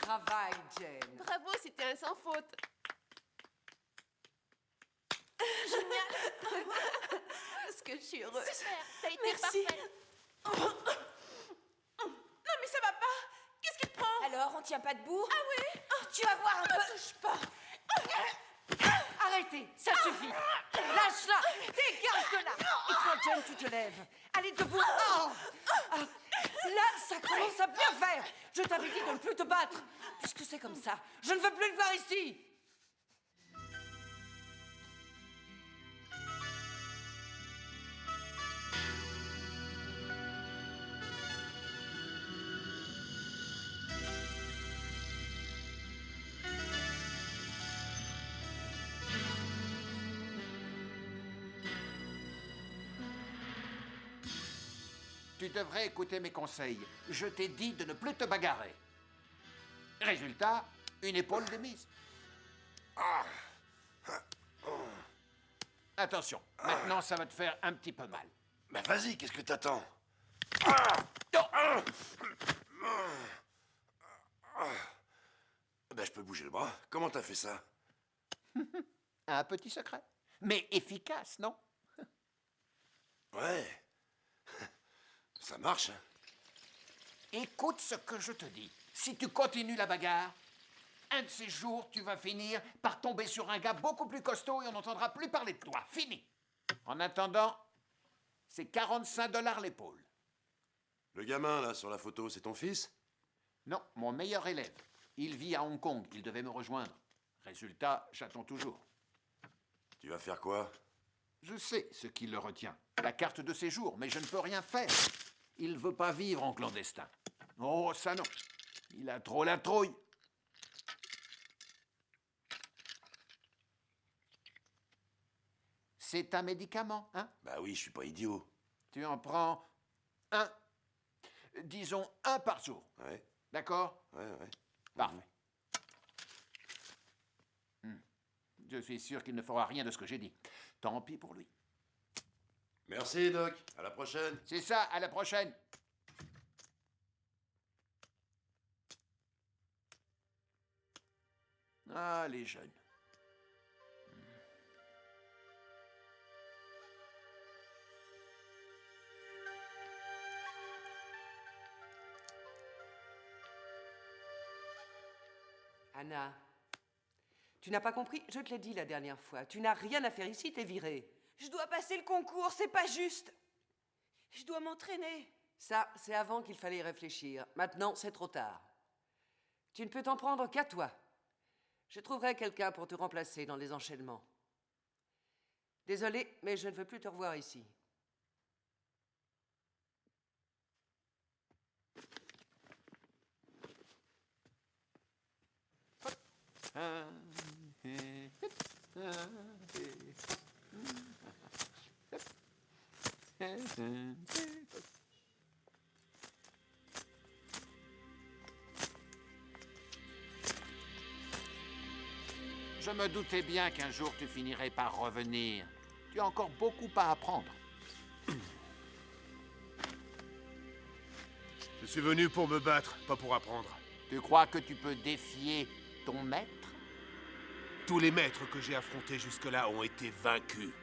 travail, Jane. Bravo, c'était un sans faute. Est-ce que je suis heureuse? Super, t'as été Merci. parfaite. Non, mais ça va pas. Qu'est-ce qui te prend? Alors, on tient pas debout? Ah oui? Tu vas voir un peu. Touche pas. Arrêtez, ça suffit. Lâche-la, dégage de là. Et toi, Jane, tu te lèves. Allez, debout. Oh. Ah, là, ça commence à bien faire. Je t'avais dit de ne plus te battre. Puisque c'est comme ça, je ne veux plus le voir ici. Tu devrais écouter mes conseils. Je t'ai dit de ne plus te bagarrer. Résultat, une épaule démise. Attention, maintenant ça va te faire un petit peu mal. Bah vas-y, qu'est-ce que t'attends? Bah je peux bouger le bras. Comment t'as fait ça? Un petit secret. Mais efficace, non? Ouais. Ça marche, hein? Écoute ce que je te dis. Si tu continues la bagarre, un de ces jours, tu vas finir par tomber sur un gars beaucoup plus costaud et on n'entendra plus parler de toi. Fini. En attendant, c'est 45 $ l'épaule. Le gamin, là, sur la photo, c'est ton fils? Non, mon meilleur élève. Il vit à Hong Kong. Il devait me rejoindre. Résultat, j'attends toujours. Tu vas faire quoi? Je sais ce qui le retient. La carte de séjour, mais je ne peux rien faire. Il veut pas vivre en clandestin. Oh, ça non. Il a trop la trouille. C'est un médicament, hein? Bah oui, je suis pas idiot. Tu en prends un. Disons un par jour. Ouais, D'accord? ouais. Parfait. Je suis sûr qu'il ne fera rien de ce que j'ai dit. Tant pis pour lui. Merci, Doc. À la prochaine. C'est ça, à la prochaine. Ah, les jeunes. Anna, tu n'as pas compris? Je te l'ai dit la dernière fois. Tu n'as rien à faire ici, t'es virée. Je dois passer le concours, c'est pas juste. Je dois m'entraîner. Ça, c'est avant qu'il fallait y réfléchir. Maintenant, c'est trop tard. Tu ne peux t'en prendre qu'à toi. Je trouverai quelqu'un pour te remplacer dans les enchaînements. Désolé, mais je ne veux plus te revoir ici. Je me doutais bien qu'un jour tu finirais par revenir. Tu as encore beaucoup à apprendre. Je suis venu pour me battre, pas pour apprendre. Tu crois que tu peux défier ton maître? Tous les maîtres que j'ai affrontés jusque-là ont été vaincus.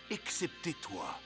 Excepté toi.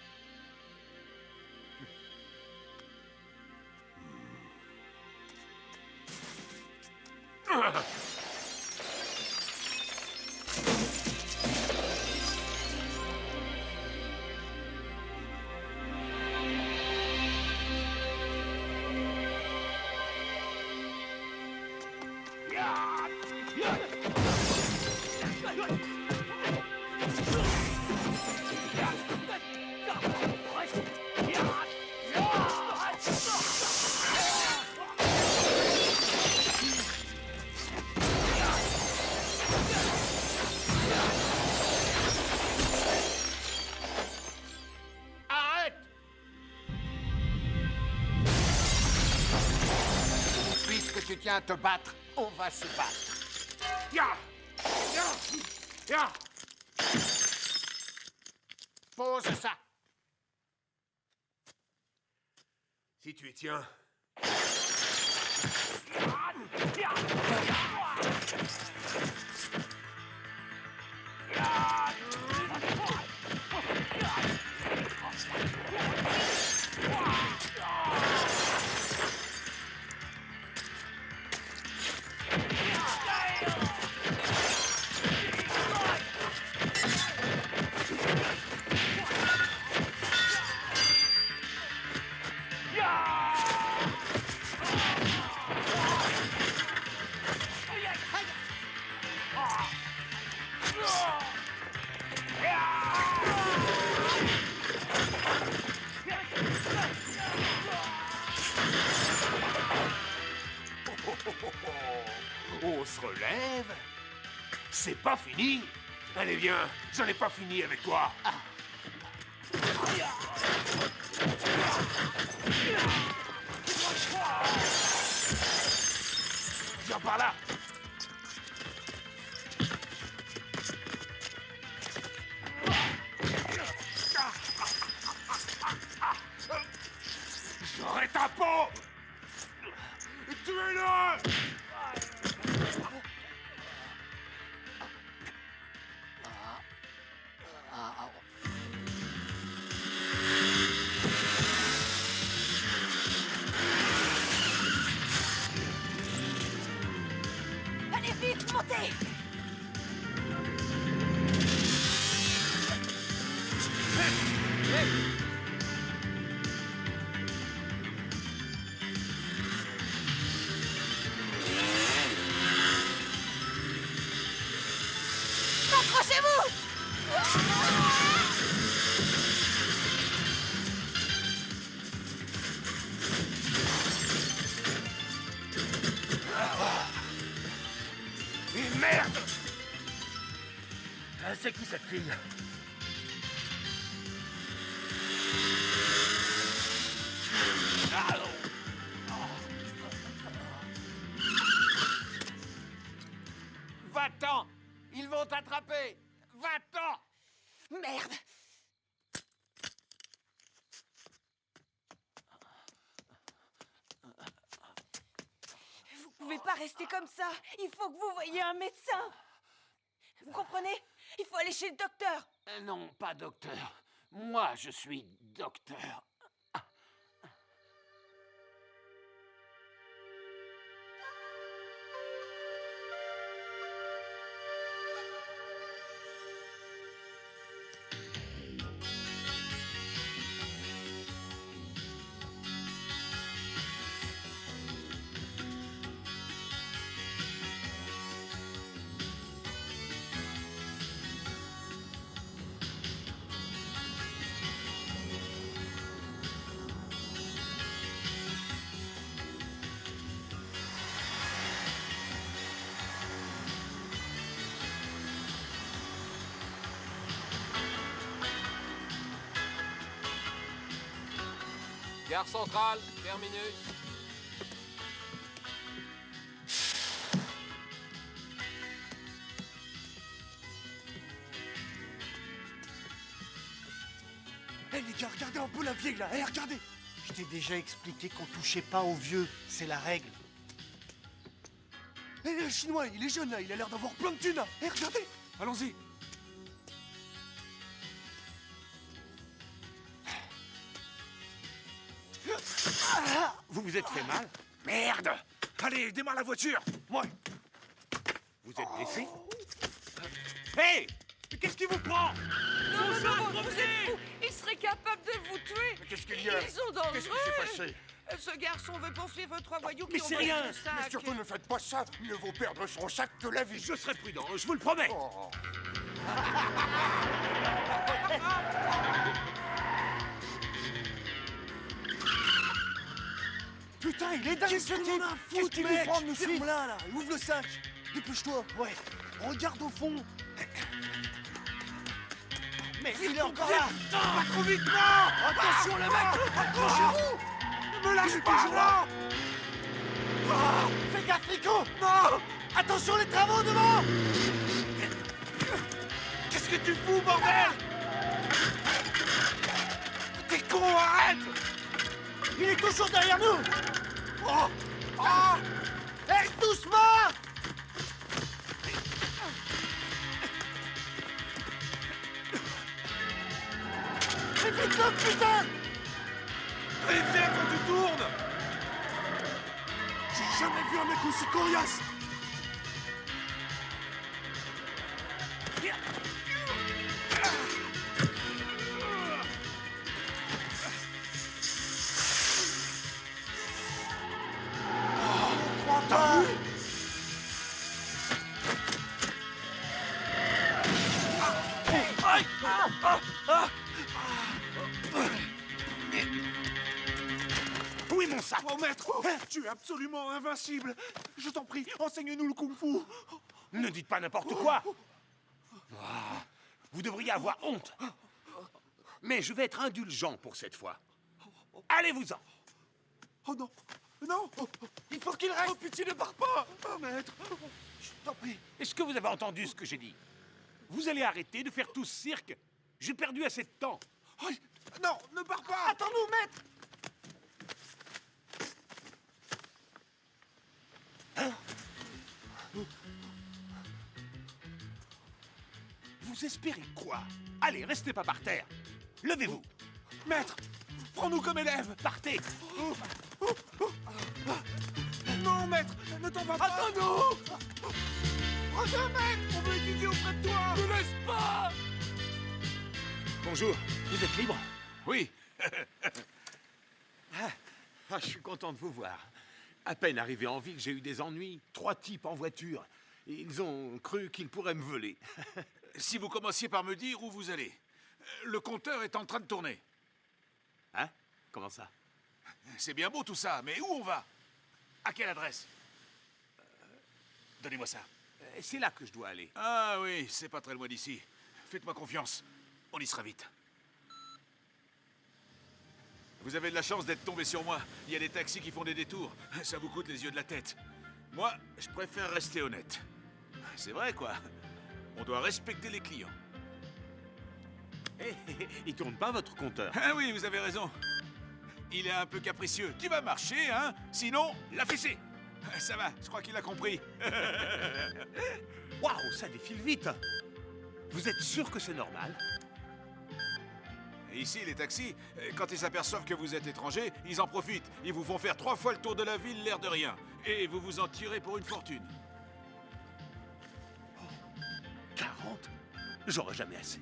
Arrête! Puisque tu tiens à te battre, on va se battre. Ya! Ya! Ya! Pose ça. Si tu y tiens. On se relève. C'est pas fini. Allez, viens, j'en ai pas fini avec toi. Viens par là. J'aurai ta peau. Tuez-le. Allez vite, montez! Accrochez-vous! Et merde! C'est qui cette fille? Va-t'en! Ils vont t'attraper! Va-t'en! Merde! Vous pouvez pas rester comme ça. Il faut que vous voyiez un médecin. Vous comprenez? Il faut aller chez le docteur. Non, pas docteur. Moi, je suis docteur. Gare centrale, terminus. Eh les gars, regardez un peu la vieille là, regardez. Je t'ai déjà expliqué qu'on touchait pas aux vieux, c'est la règle. Eh le chinois, il est jeune là, il a l'air d'avoir plein de thunes là. Regardez. Allons-y. Vous vous êtes fait mal? Merde! Allez, démarre la voiture! Moi! Vous êtes blessé? Hé! Qu'est-ce qui vous prend? Non, vous êtes fous. Ils seraient capables de vous tuer. Mais qu'est-ce qu'il y a? Ils sont dangereux. Qu'est-ce qui s'est passé? Ce garçon veut poursuivre 3 voyous Mais qui ont c'est volé rien! son sac. Mais surtout ne faites pas ça! Mieux vaut perdre son sac que la vie! Je serai prudent, je vous le promets! Putain, il est dingue ce type. Qu'est-ce qu'il nous prend de nous suivre là? Ouvre le sac. Dépêche-toi. Ouais. Regarde au fond. Mais il est encore là. Pas trop vite, non! Attention les mecs. Accrochez-vous. Ne me lâche pas, là! Fais gaffe, Rico. Non. Attention les travaux devant. Qu'est-ce que tu fous, bordel? T'es con, arrête! Il est toujours derrière nous. Oh! Oh! Hé, doucement! Mais vite, putain! Préviens quand tu tournes! J'ai jamais vu un mec aussi coriace! T'as vu? Oui, mon sac! Oh, maître! Tu es absolument invincible! Je t'en prie, enseigne-nous le kung-fu! Ne dites pas n'importe quoi! Ah, vous devriez avoir honte. Mais je vais être indulgent pour cette fois. Allez-vous-en! Oh non! Non! Il faut qu'il reste! Oh, pitié, ne pars pas! Oh, maître! Je t'en prie! Est-ce que vous avez entendu ce que j'ai dit? Vous allez arrêter de faire tout ce cirque? J'ai perdu assez de temps. Oh, non, ne pars pas! Attends-nous, maître! Vous espérez quoi? Allez, restez pas par terre. Levez-vous. Maître! Prends-nous comme élèves! Partez. Non, maître! Ne t'en vas pas! Attends-nous! Reviens, maître! On veut étudier auprès de toi! Ne laisse pas! Bonjour. Vous êtes libre? Oui. Je suis content de vous voir. À peine arrivé en ville, j'ai eu des ennuis. 3 types en voiture. Ils ont cru qu'ils pourraient me voler. Si vous commenciez par me dire où vous allez. Le compteur est en train de tourner. Hein? Comment ça? C'est bien beau tout ça, mais où on va? À quelle adresse? Donnez-moi ça. C'est là que je dois aller. Ah oui, c'est pas très loin d'ici. Faites-moi confiance. On y sera vite. Vous avez de la chance d'être tombé sur moi. Il y a des taxis qui font des détours. Ça vous coûte les yeux de la tête. Moi, je préfère rester honnête. C'est vrai, quoi. On doit respecter les clients. Il tourne pas votre compteur. Ah oui, vous avez raison. Il est un peu capricieux. Tu vas marcher, hein? Sinon, la fessée. Ça va, je crois qu'il a compris. Waouh, ça défile vite. Vous êtes sûr que c'est normal? Et ici, les taxis, quand ils s'aperçoivent que vous êtes étranger, ils en profitent. Ils vous font faire 3 fois le tour de la ville, l'air de rien. Et vous vous en tirez pour une fortune. 40? J'aurais jamais assez.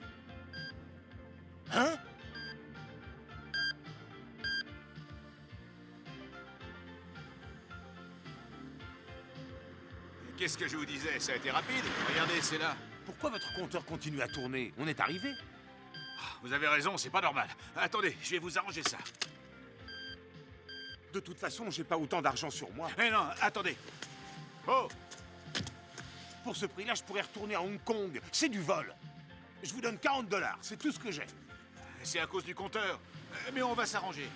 Hein? Qu'est-ce que je vous disais? Ça a été rapide. Regardez, c'est là. Pourquoi votre compteur continue à tourner? On est arrivé. Vous avez raison, c'est pas normal. Attendez, je vais vous arranger ça. De toute façon, j'ai pas autant d'argent sur moi. Eh non, attendez. Oh! Pour ce prix-là, je pourrais retourner à Hong Kong. C'est du vol. Je vous donne 40 $, c'est tout ce que j'ai. C'est à cause du compteur. Mais on va s'arranger.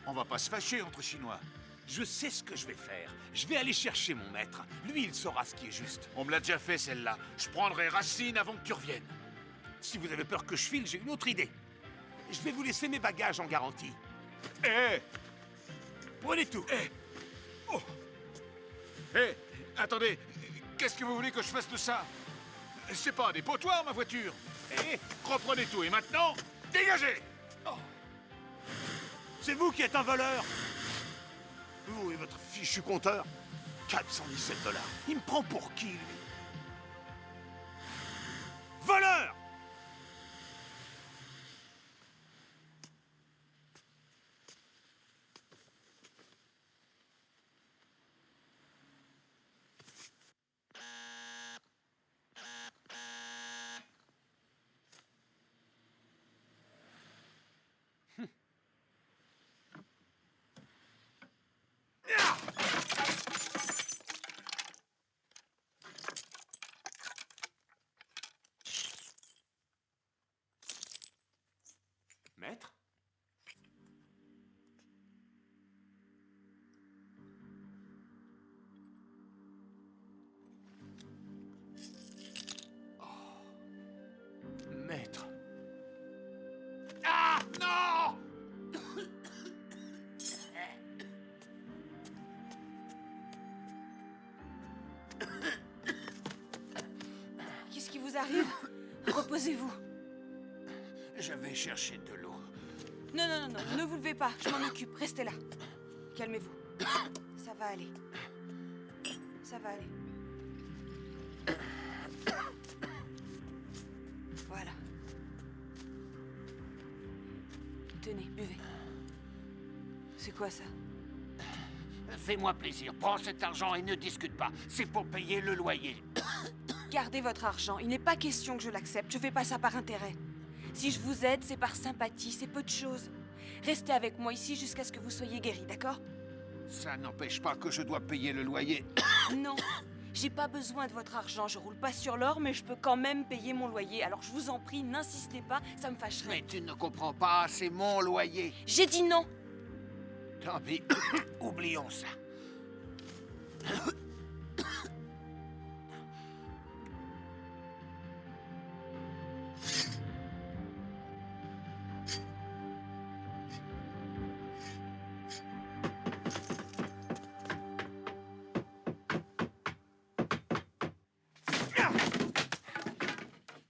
On va pas se fâcher entre Chinois. Je sais ce que je vais faire. Je vais aller chercher mon maître. Lui, il saura ce qui est juste. On me l'a déjà fait, celle-là. Je prendrai racine avant que tu reviennes. Si vous avez peur que je file, j'ai une autre idée. Je vais vous laisser mes bagages en garantie. Eh! Prenez tout. Eh! Attendez! Qu'est-ce que vous voulez que je fasse de ça? C'est pas un dépotoir, ma voiture! Eh, Reprenez tout et maintenant, dégagez! c'est vous qui êtes un voleur. Vous et votre fichu compteur. 417 $. Il me prend pour qui, lui? Voleur! Maître? Maître. Ah! Non! j'arrive. Reposez-vous. Je vais chercher de l'eau. Non, non, non, non, ne vous levez pas, je m'en occupe, restez là. Calmez-vous. Ça va aller. Ça va aller. Voilà. Tenez, buvez. C'est quoi ça? Fais-moi plaisir, prends cet argent et ne discute pas. C'est pour payer le loyer. Gardez votre argent, il n'est pas question que je l'accepte, je fais pas ça par intérêt. Si je vous aide, c'est par sympathie, c'est peu de choses. Restez avec moi ici jusqu'à ce que vous soyez guéri, d'accord? Ça n'empêche pas que je dois payer le loyer. Non, j'ai pas besoin de votre argent, je roule pas sur l'or, mais je peux quand même payer mon loyer. Alors je vous en prie, n'insistez pas, ça me fâcherait. Mais tu ne comprends pas, c'est mon loyer. J'ai dit non. Tant pis, oublions ça.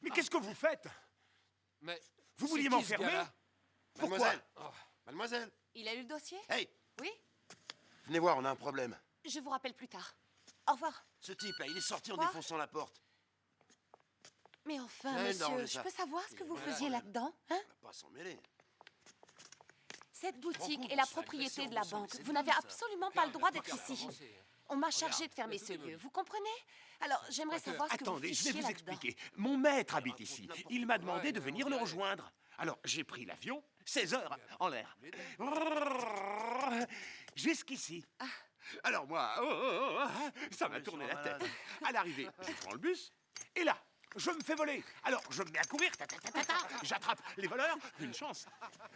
Mais qu'est-ce que vous faites? Mais Vous c'est vouliez qui, ce m'enfermer? gars-là Pourquoi? Mademoiselle Mademoiselle Il a eu le dossier? Hey, Oui? venez voir, on a un problème. Je vous rappelle plus tard. Au revoir. Ce type, là, il est sorti en Quoi défonçant la porte. Mais enfin, Ouais, non, monsieur, mais je ça- peux savoir ce que vous Voilà. faisiez là-dedans, hein? On va pas s'en mêler. Cette boutique compte, est la c'est propriété agressant, de la vous savez, banque. c'est Vous n'avez dingue, ça. absolument pas le droit d'être ici. On m'a chargé de fermer ce lieu, vous comprenez? Alors, j'aimerais savoir ce que vous Attendez, je vais fichiez vous là-dedans. expliquer. Mon maître habite ici. Il m'a demandé de venir le rejoindre. Alors, j'ai pris l'avion, 16 heures en l'air. Jusqu'ici. Alors moi, ça m'a tourné la tête. À l'arrivée, je prends le bus, et là, je me fais voler. Alors, je me mets à courir, j'attrape les voleurs, une chance.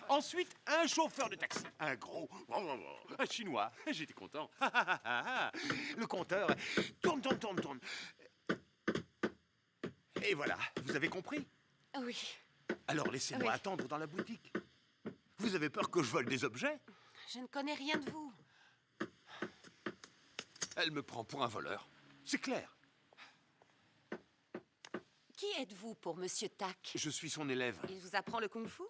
Ensuite, un chauffeur de taxi, un gros, un chinois, j'étais content. Le compteur tourne. Et voilà, vous avez compris? Oui, Alors laissez-moi Oui. attendre dans la boutique. Vous avez peur que je vole des objets? je ne connais rien de vous. Elle me prend pour un voleur. C'est clair. Qui êtes-vous pour Monsieur Tak? Je suis son élève. Il vous apprend le kung-fu?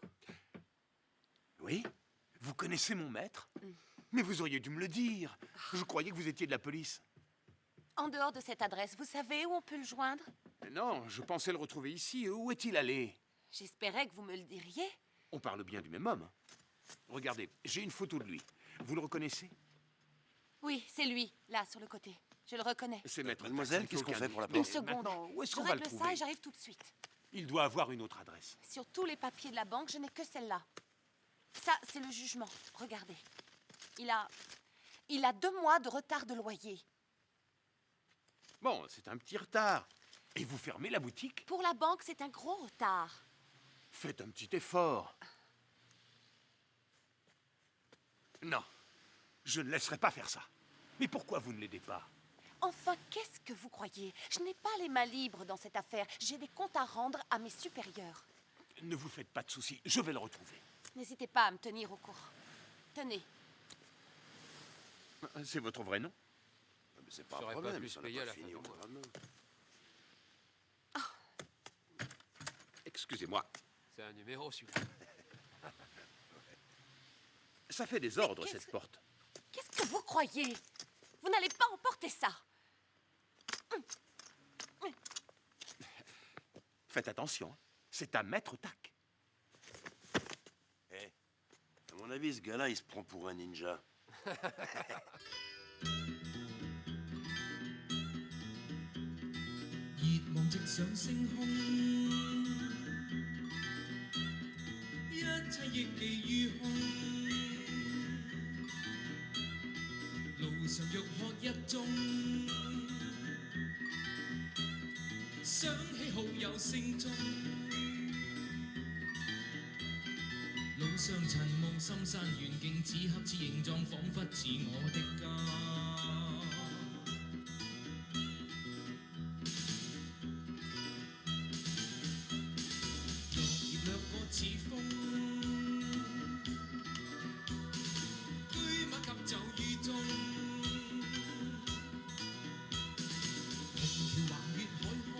Oui? Vous connaissez mon maître? Mais vous auriez dû me le dire. Je croyais que vous étiez de la police. En dehors de cette adresse, vous savez où on peut le joindre? Mais non, je pensais le retrouver ici. Où est-il allé? J'espérais que vous me le diriez. On parle bien du même homme. Regardez, j'ai une photo de lui. Vous le reconnaissez? Oui, c'est lui, là, sur le côté. Je le reconnais. C'est maître. Mademoiselle, Taxi, qu'est-ce qu'on aucun fait pour la doute. Une porte? seconde. Maintenant, où est-ce Je qu'on va le règle ça trouver? et j'arrive tout de suite. Il doit avoir une autre adresse. Sur tous les papiers de la banque, je n'ai que celle-là. Ça, c'est le jugement. Regardez. Il a 2 mois de retard de loyer. Bon, c'est un petit retard. Et vous fermez la boutique? Pour la banque, c'est un gros retard. Faites un petit effort. Non, je ne laisserai pas faire ça. Mais pourquoi vous ne l'aidez pas? Enfin, qu'est-ce que vous croyez? Je n'ai pas les mains libres dans cette affaire. J'ai des comptes à rendre à mes supérieurs. Ne vous faites pas de soucis, je vais le retrouver. N'hésitez pas à me tenir au courant. Tenez. C'est votre vrai nom? Mais c'est pas un J'aurais pas problème, pu ça se n'a payer pas à la fini fin au du mois. lendemain. Excusez-moi, C'est un numéro, celui-là. ça fait des ordres, qu'est-ce cette que- porte. Qu'est-ce que vous croyez? Vous n'allez pas emporter ça. Faites attention, c'est un maître tac. Eh, à mon avis, ce gars-là, il se prend pour un ninja. 熱望直上星空，一切亦寄於空。路上欲喝一盅，想起好友聲中。路上塵霧深山遠景，此刻此形狀，彷彿似我的家。落葉掠過似風，居馬及就於中。虹橋橫越海空，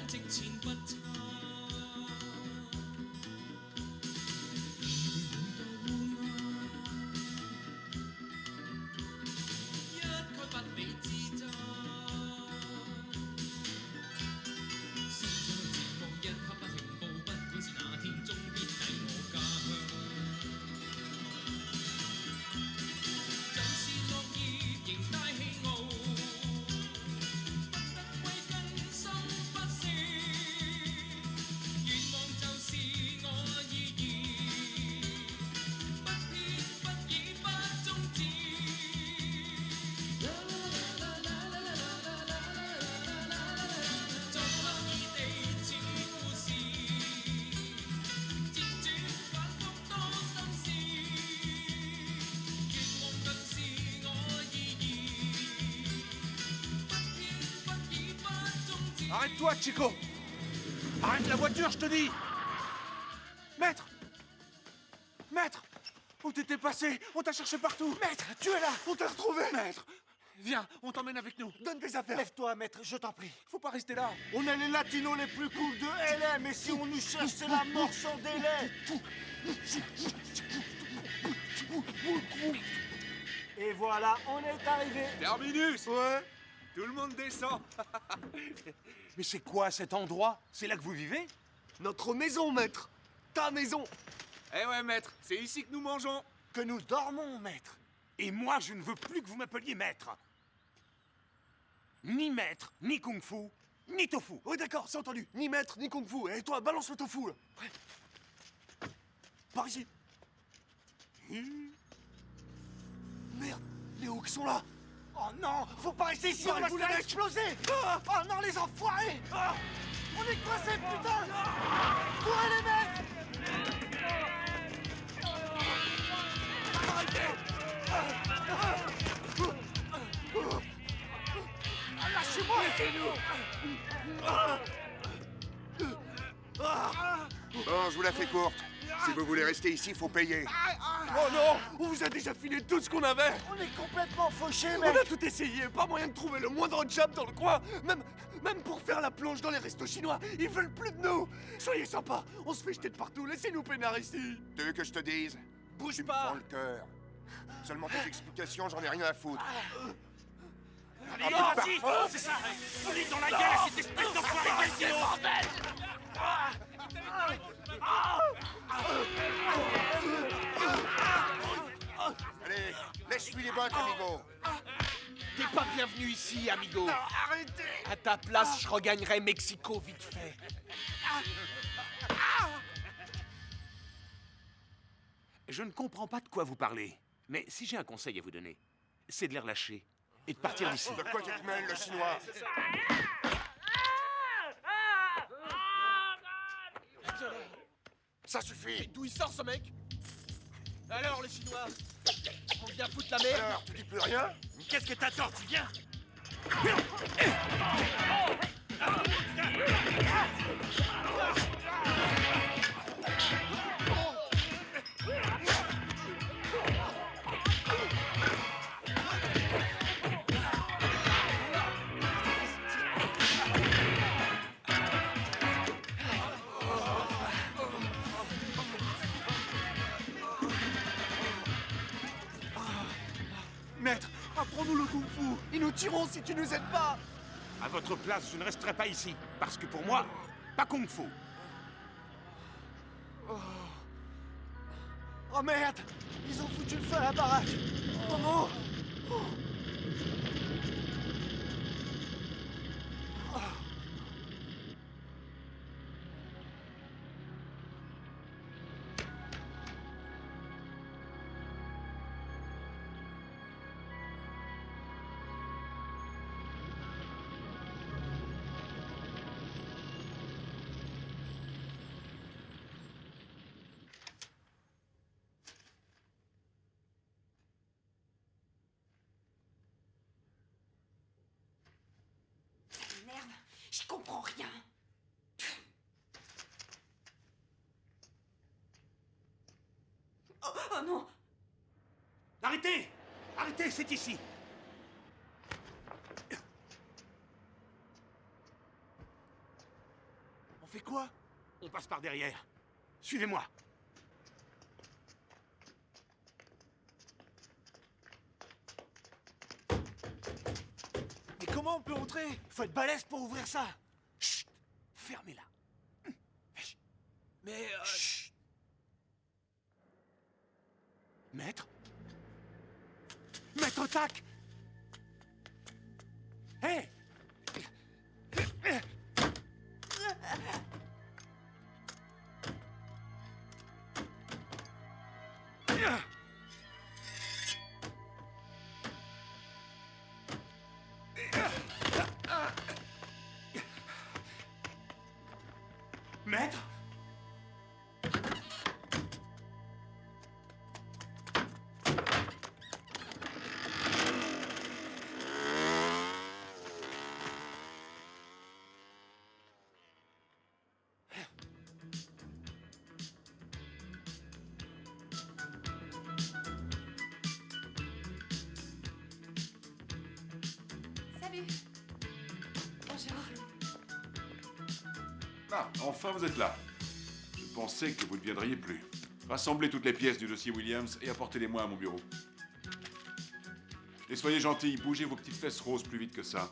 往直前不差。你們許多烏鴉，一概不理自責。心中的絕望一刻不停步，不管是哪天，終必抵我家鄉。就是落葉仍帶氣傲，不得歸根心不息。願望就是我意義，不偏不倚不終止。作刻意地似故事，輾轉反覆多心思。願望更是我意義，不偏不倚不終止。 Arrête-toi, Chico! Arrête la voiture, je te dis! Maître! Maître! Où t'étais passé? On t'a cherché partout! Maître, tu es là. On t'a retrouvé. Maître! Viens, on t'emmène avec nous. Donne tes affaires. Lève-toi, maître, je t'en prie. Faut pas rester là. On est les latinos les plus cool de LM, et si on nous cherche, c'est la mort sans délai. Et voilà, on est arrivé. Terminus! Ouais. Tout le monde descend. Mais c'est quoi cet endroit? C'est là que vous vivez? Notre maison, maître. Ta maison. Eh ouais, maître, c'est ici que nous mangeons. Que nous dormons, maître. Et moi, je ne veux plus que vous m'appeliez maître. Ni maître, ni kung-fu, ni tofu. Oui, d'accord, c'est entendu. Ni maître, ni kung fu. Et toi, balance le tofu, là. Ouais. Par ici. Merde, les hooks sont là. Oh non, faut pas rester ici, on va se faire exploser. Oh non, les enfoirés. On est coincés, putain. Courez, les mecs. Arrêtez. Lâchez-moi, laissez-nous. Bon, je vous la fais courte. Si vous voulez rester ici, faut payer. Oh non, on vous a déjà filé tout ce qu'on avait. On est complètement fauchés, mec. On a tout essayé, pas moyen de trouver le moindre job dans le coin. Même pour faire la plonge dans les restos chinois, ils veulent plus de nous. Soyez sympas, on se fait jeter de partout, laissez-nous peinard ici. Tu veux que je te dise? Bouge Tu me pas. fends le cœur. Seulement tes explications, j'en ai rien à foutre. Allez, vas-y! C'est ça! Allez dans la gueule à cette espèce d'enfoiré d'Altino! Allez, lèche-lui les bottes, amigo. T'es pas bienvenu ici, amigo. Arrêtez. À ta place, je regagnerai Mexico vite fait. Je ne comprends pas de quoi vous parlez. Mais si j'ai un conseil à vous donner, c'est de les relâcher et de partir d'ici. De quoi tu te mêles, le chinois? Ça suffit. D'où il sort, ce mec? Alors, les Chinois, on vient foutre la merde? Alors, tu dis plus rien? Qu'est-ce que t'attends? Tu viens? Maître, apprends-nous le kung-fu. Ils nous tueront si tu nous aides pas. À votre place, je ne resterai pas ici. Parce que pour moi, pas kung-fu. Oh merde, ils ont foutu le feu à la baraque. Oh non. J'y comprends rien. Oh non. Arrêtez! Arrêtez, c'est ici! fait quoi? On passe par derrière. Suivez-moi. Mais comment on peut entrer? Faut être balèze pour ouvrir ça. Chut! Fermez-la. Mais... Chut! Maître? Maître Tac! Hé! Maître? Salut. Bonjour. Ah, enfin vous êtes là. Je pensais que vous ne viendriez plus. Rassemblez toutes les pièces du dossier Williams et apportez-les-moi à mon bureau. Et soyez gentils, bougez vos petites fesses roses plus vite que ça.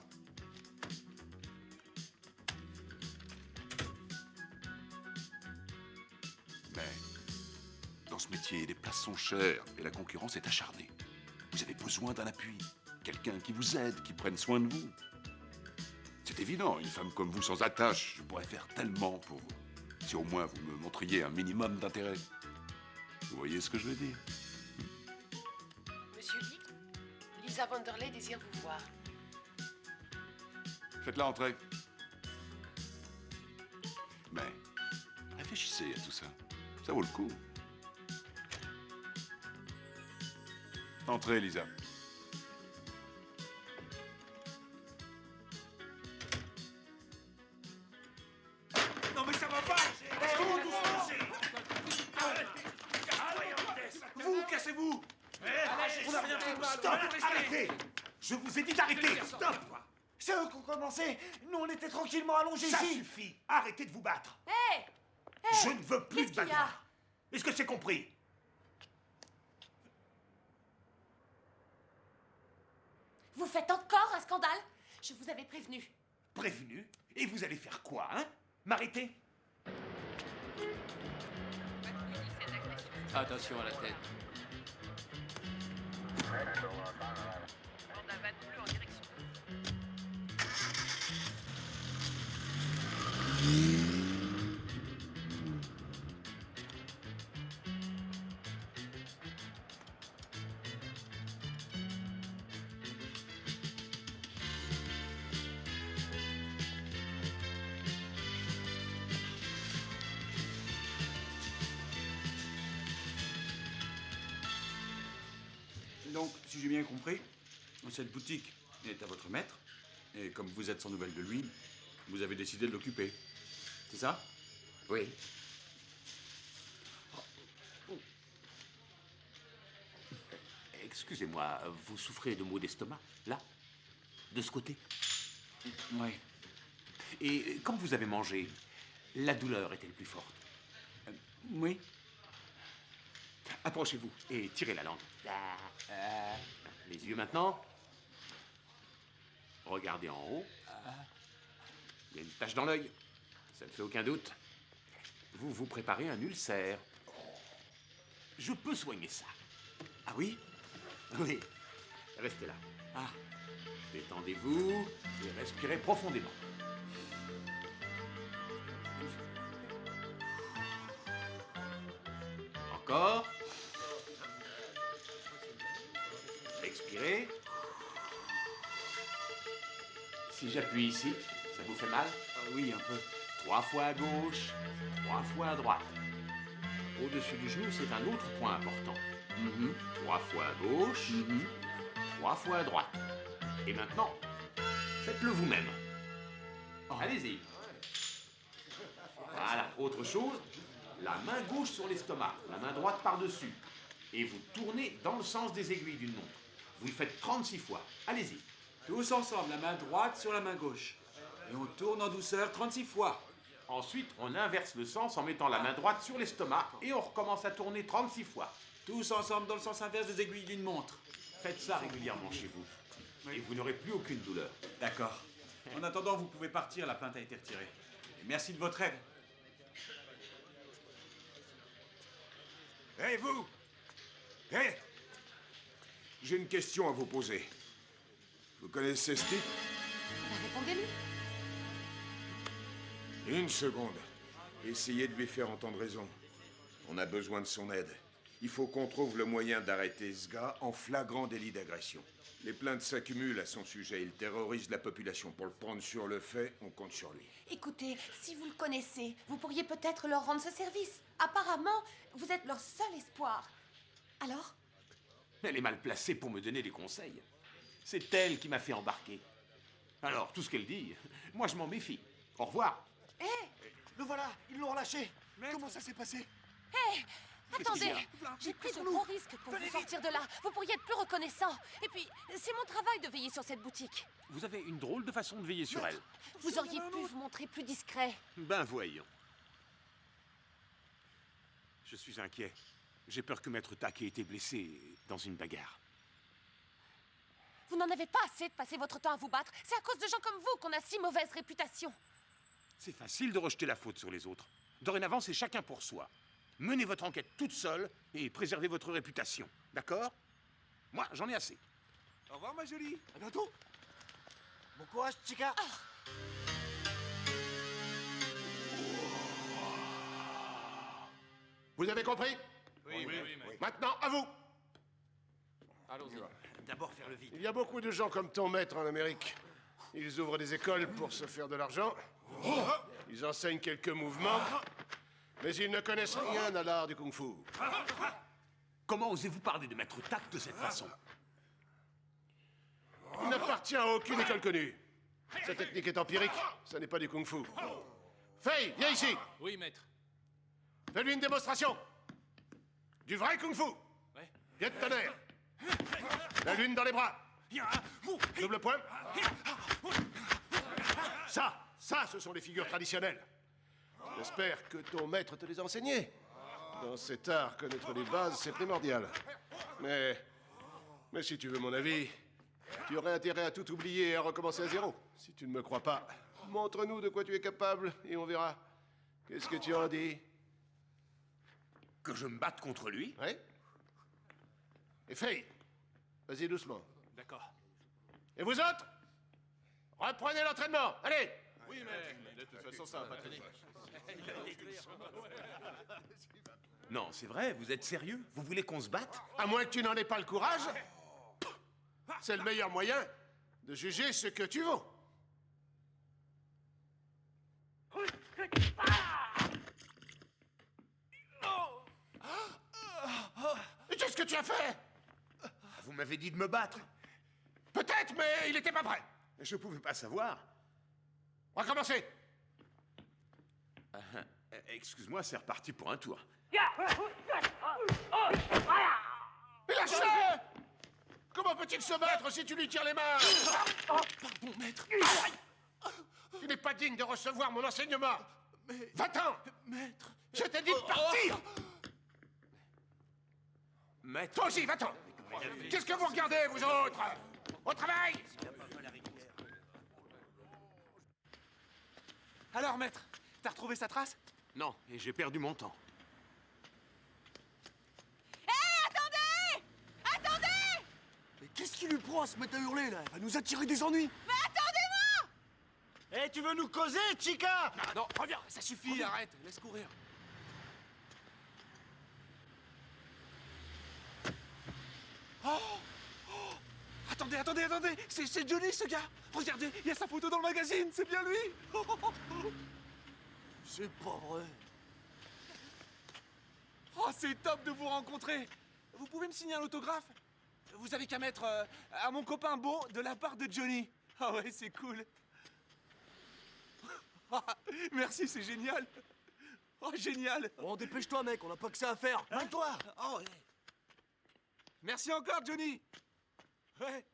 Mais dans ce métier, les places sont chères et la concurrence est acharnée. Vous avez besoin d'un appui, quelqu'un qui vous aide, qui prenne soin de vous. C'est évident, une femme comme vous sans attache, je pourrais faire tellement pour vous. Si au moins vous me montriez un minimum d'intérêt. Vous voyez ce que je veux dire? Monsieur Lee, Lisa Vanderley désire vous voir. Faites-la entrer. Mais réfléchissez à tout ça. Ça vaut le coup. Entrez, Lisa. Non mais ça va pas! Vous, cassez-vous! On n'a rien fait de mal. Stop! Arrêtez! Je vous ai dit d'arrêter! Stop! C'est eux qui ont commencé. Nous, on était tranquillement allongés Ça ici. suffit! Arrêtez de vous battre! Hé! Je ne veux plus de Qu'est-ce qu'il y a? bagarre! Est-ce que c'est compris? Vous faites encore un scandale? Je vous avais prévenu. Prévenu? Et vous allez faire quoi, hein? M'arrêter? Attention à la tête. Donc, si j'ai bien compris, cette boutique est à votre maître, et comme vous êtes sans nouvelles de lui, vous avez décidé de l'occuper. C'est ça? Oui. Excusez-moi, vous souffrez de maux d'estomac, là? De ce côté? Oui. Et quand vous avez mangé, la douleur est-elle plus forte? Oui. Approchez-vous et tirez la langue. Les yeux maintenant. Regardez en haut. Il y a une tache dans l'œil. Ça ne fait aucun doute. Vous vous préparez un ulcère. Je peux soigner ça. Ah oui? Oui. Restez là. Ah. Détendez-vous et respirez profondément. Encore. Expirez. Si j'appuie ici, ça vous fait mal? Oui, un peu. 3 fois à gauche, 3 fois à droite. Au-dessus du genou, c'est un autre point important. 3 fois à gauche, 3 fois à droite. Et maintenant, faites-le vous-même. Allez-y. Voilà, autre chose, la main gauche sur l'estomac, la main droite par-dessus. Et vous tournez dans le sens des aiguilles d'une montre. Vous le faites 36 fois. Allez-y. Tous ensemble, la main droite sur la main gauche. Et on tourne en douceur 36 fois. Ensuite, on inverse le sens en mettant la main droite sur l'estomac et on recommence à tourner 36 fois. Tous ensemble dans le sens inverse des aiguilles d'une montre. Faites ça régulièrement chez vous. Et vous n'aurez plus aucune douleur. D'accord. En attendant, vous pouvez partir, la plainte a été retirée. Et merci de votre aide. Hé, vous! Hé! J'ai une question à vous poser. Vous connaissez ce type? Répondez-lui. Une seconde. Essayez de lui faire entendre raison. On a besoin de son aide. Il faut qu'on trouve le moyen d'arrêter ce gars en flagrant délit d'agression. Les plaintes s'accumulent à son sujet. Il terrorise la population. Pour le prendre sur le fait, on compte sur lui. Écoutez, si vous le connaissez, vous pourriez peut-être leur rendre ce service. Apparemment, vous êtes leur seul espoir. Alors? Elle est mal placée pour me donner des conseils. C'est elle qui m'a fait embarquer. Alors, tout ce qu'elle dit, moi je m'en méfie. Au revoir. Hé! Le voilà, ils l'ont relâché. Comment ça s'est passé? Hé! Qu'est-ce Attendez! qu'il y a? J'ai pris de gros risques pour vous sortir de là. Vous pourriez être plus reconnaissant. Et puis, c'est mon travail de veiller sur cette boutique. Vous avez une drôle de façon de veiller sur elle. Vous auriez pu vous montrer plus discret. Ben voyons. Je suis inquiet. J'ai peur que Maître Tak ait été blessé dans une bagarre. Vous n'en avez pas assez de passer votre temps à vous battre. C'est à cause de gens comme vous qu'on a si mauvaise réputation. C'est facile de rejeter la faute sur les autres. Dorénavant, c'est chacun pour soi. Menez votre enquête toute seule et préservez votre réputation. D'accord? Moi, j'en ai assez. Au revoir, ma jolie. À bientôt. Bon courage, Chica. Vous avez compris? Oui. Maintenant, à vous! Allons-y. D'abord faire le vide. Il y a beaucoup de gens comme ton maître en Amérique. Ils ouvrent des écoles pour se faire de l'argent. Ils enseignent quelques mouvements. Mais ils ne connaissent rien à l'art du kung-fu. Comment osez-vous parler de Maître Tak de cette façon? Il n'appartient à aucune école connue. Sa technique est empirique, ça n'est pas du kung-fu. Fei, viens ici. Oui, maître. Fais-lui une démonstration. Du vrai kung-fu. Pied de tonnerre. La lune dans les bras. Double point. Ça, ce sont les figures traditionnelles. J'espère que ton maître te les a enseignées. Dans cet art, connaître les bases, c'est primordial. Mais si tu veux mon avis, tu aurais intérêt à tout oublier et à recommencer à zéro. Si tu ne me crois pas, montre-nous de quoi tu es capable et on verra. Qu'est-ce que tu en dis? Que je me batte contre lui? Oui. Et Fei, vas-y doucement. D'accord. Et vous autres? Reprenez l'entraînement, allez! Oui, maître. De toute façon, ça va pas tenir. Non, c'est vrai, vous êtes sérieux? Vous voulez qu'on se batte? À moins que tu n'en aies pas le courage, c'est le meilleur moyen de juger ce que tu vaux. Mais qu'est-ce que tu as fait? Vous m'avez dit de me battre. Peut-être, mais il n'était pas prêt. Je pouvais pas savoir. On va commencer. Excuse-moi, c'est reparti pour un tour. Mais lâche-le! Comment peut-il se battre si tu lui tires les mains? Pardon, maître. Tu n'es pas digne de recevoir mon enseignement. Mais... Va-t'en! Maître... Je t'ai dit de partir! Maître... Toi aussi, va-t'en! Qu'est-ce que vous regardez, vous autres? Au travail! Alors, maître, t'as retrouvé sa trace? Non, et j'ai perdu mon temps. Attendez! Attendez! Mais qu'est-ce qui lui prend à se mettre à hurler, là? Elle va nous attirer des ennuis! Mais attendez-moi! Eh, tu veux nous causer, Chica? Non, reviens, ça suffit, arrête, laisse courir. Attendez, c'est Johnny, ce gars. Regardez, il y a sa photo dans le magazine, c'est bien lui. C'est pas vrai. Oh, c'est top de vous rencontrer. Vous pouvez me signer un autographe? Vous avez qu'à mettre à mon copain Bon de la part de Johnny. Ah ouais, c'est cool. Merci, c'est génial. Oh, génial. Bon, dépêche-toi, mec, on n'a pas que ça à faire. Mets-toi. Oh, ouais. Merci encore, Johnny. Ouais.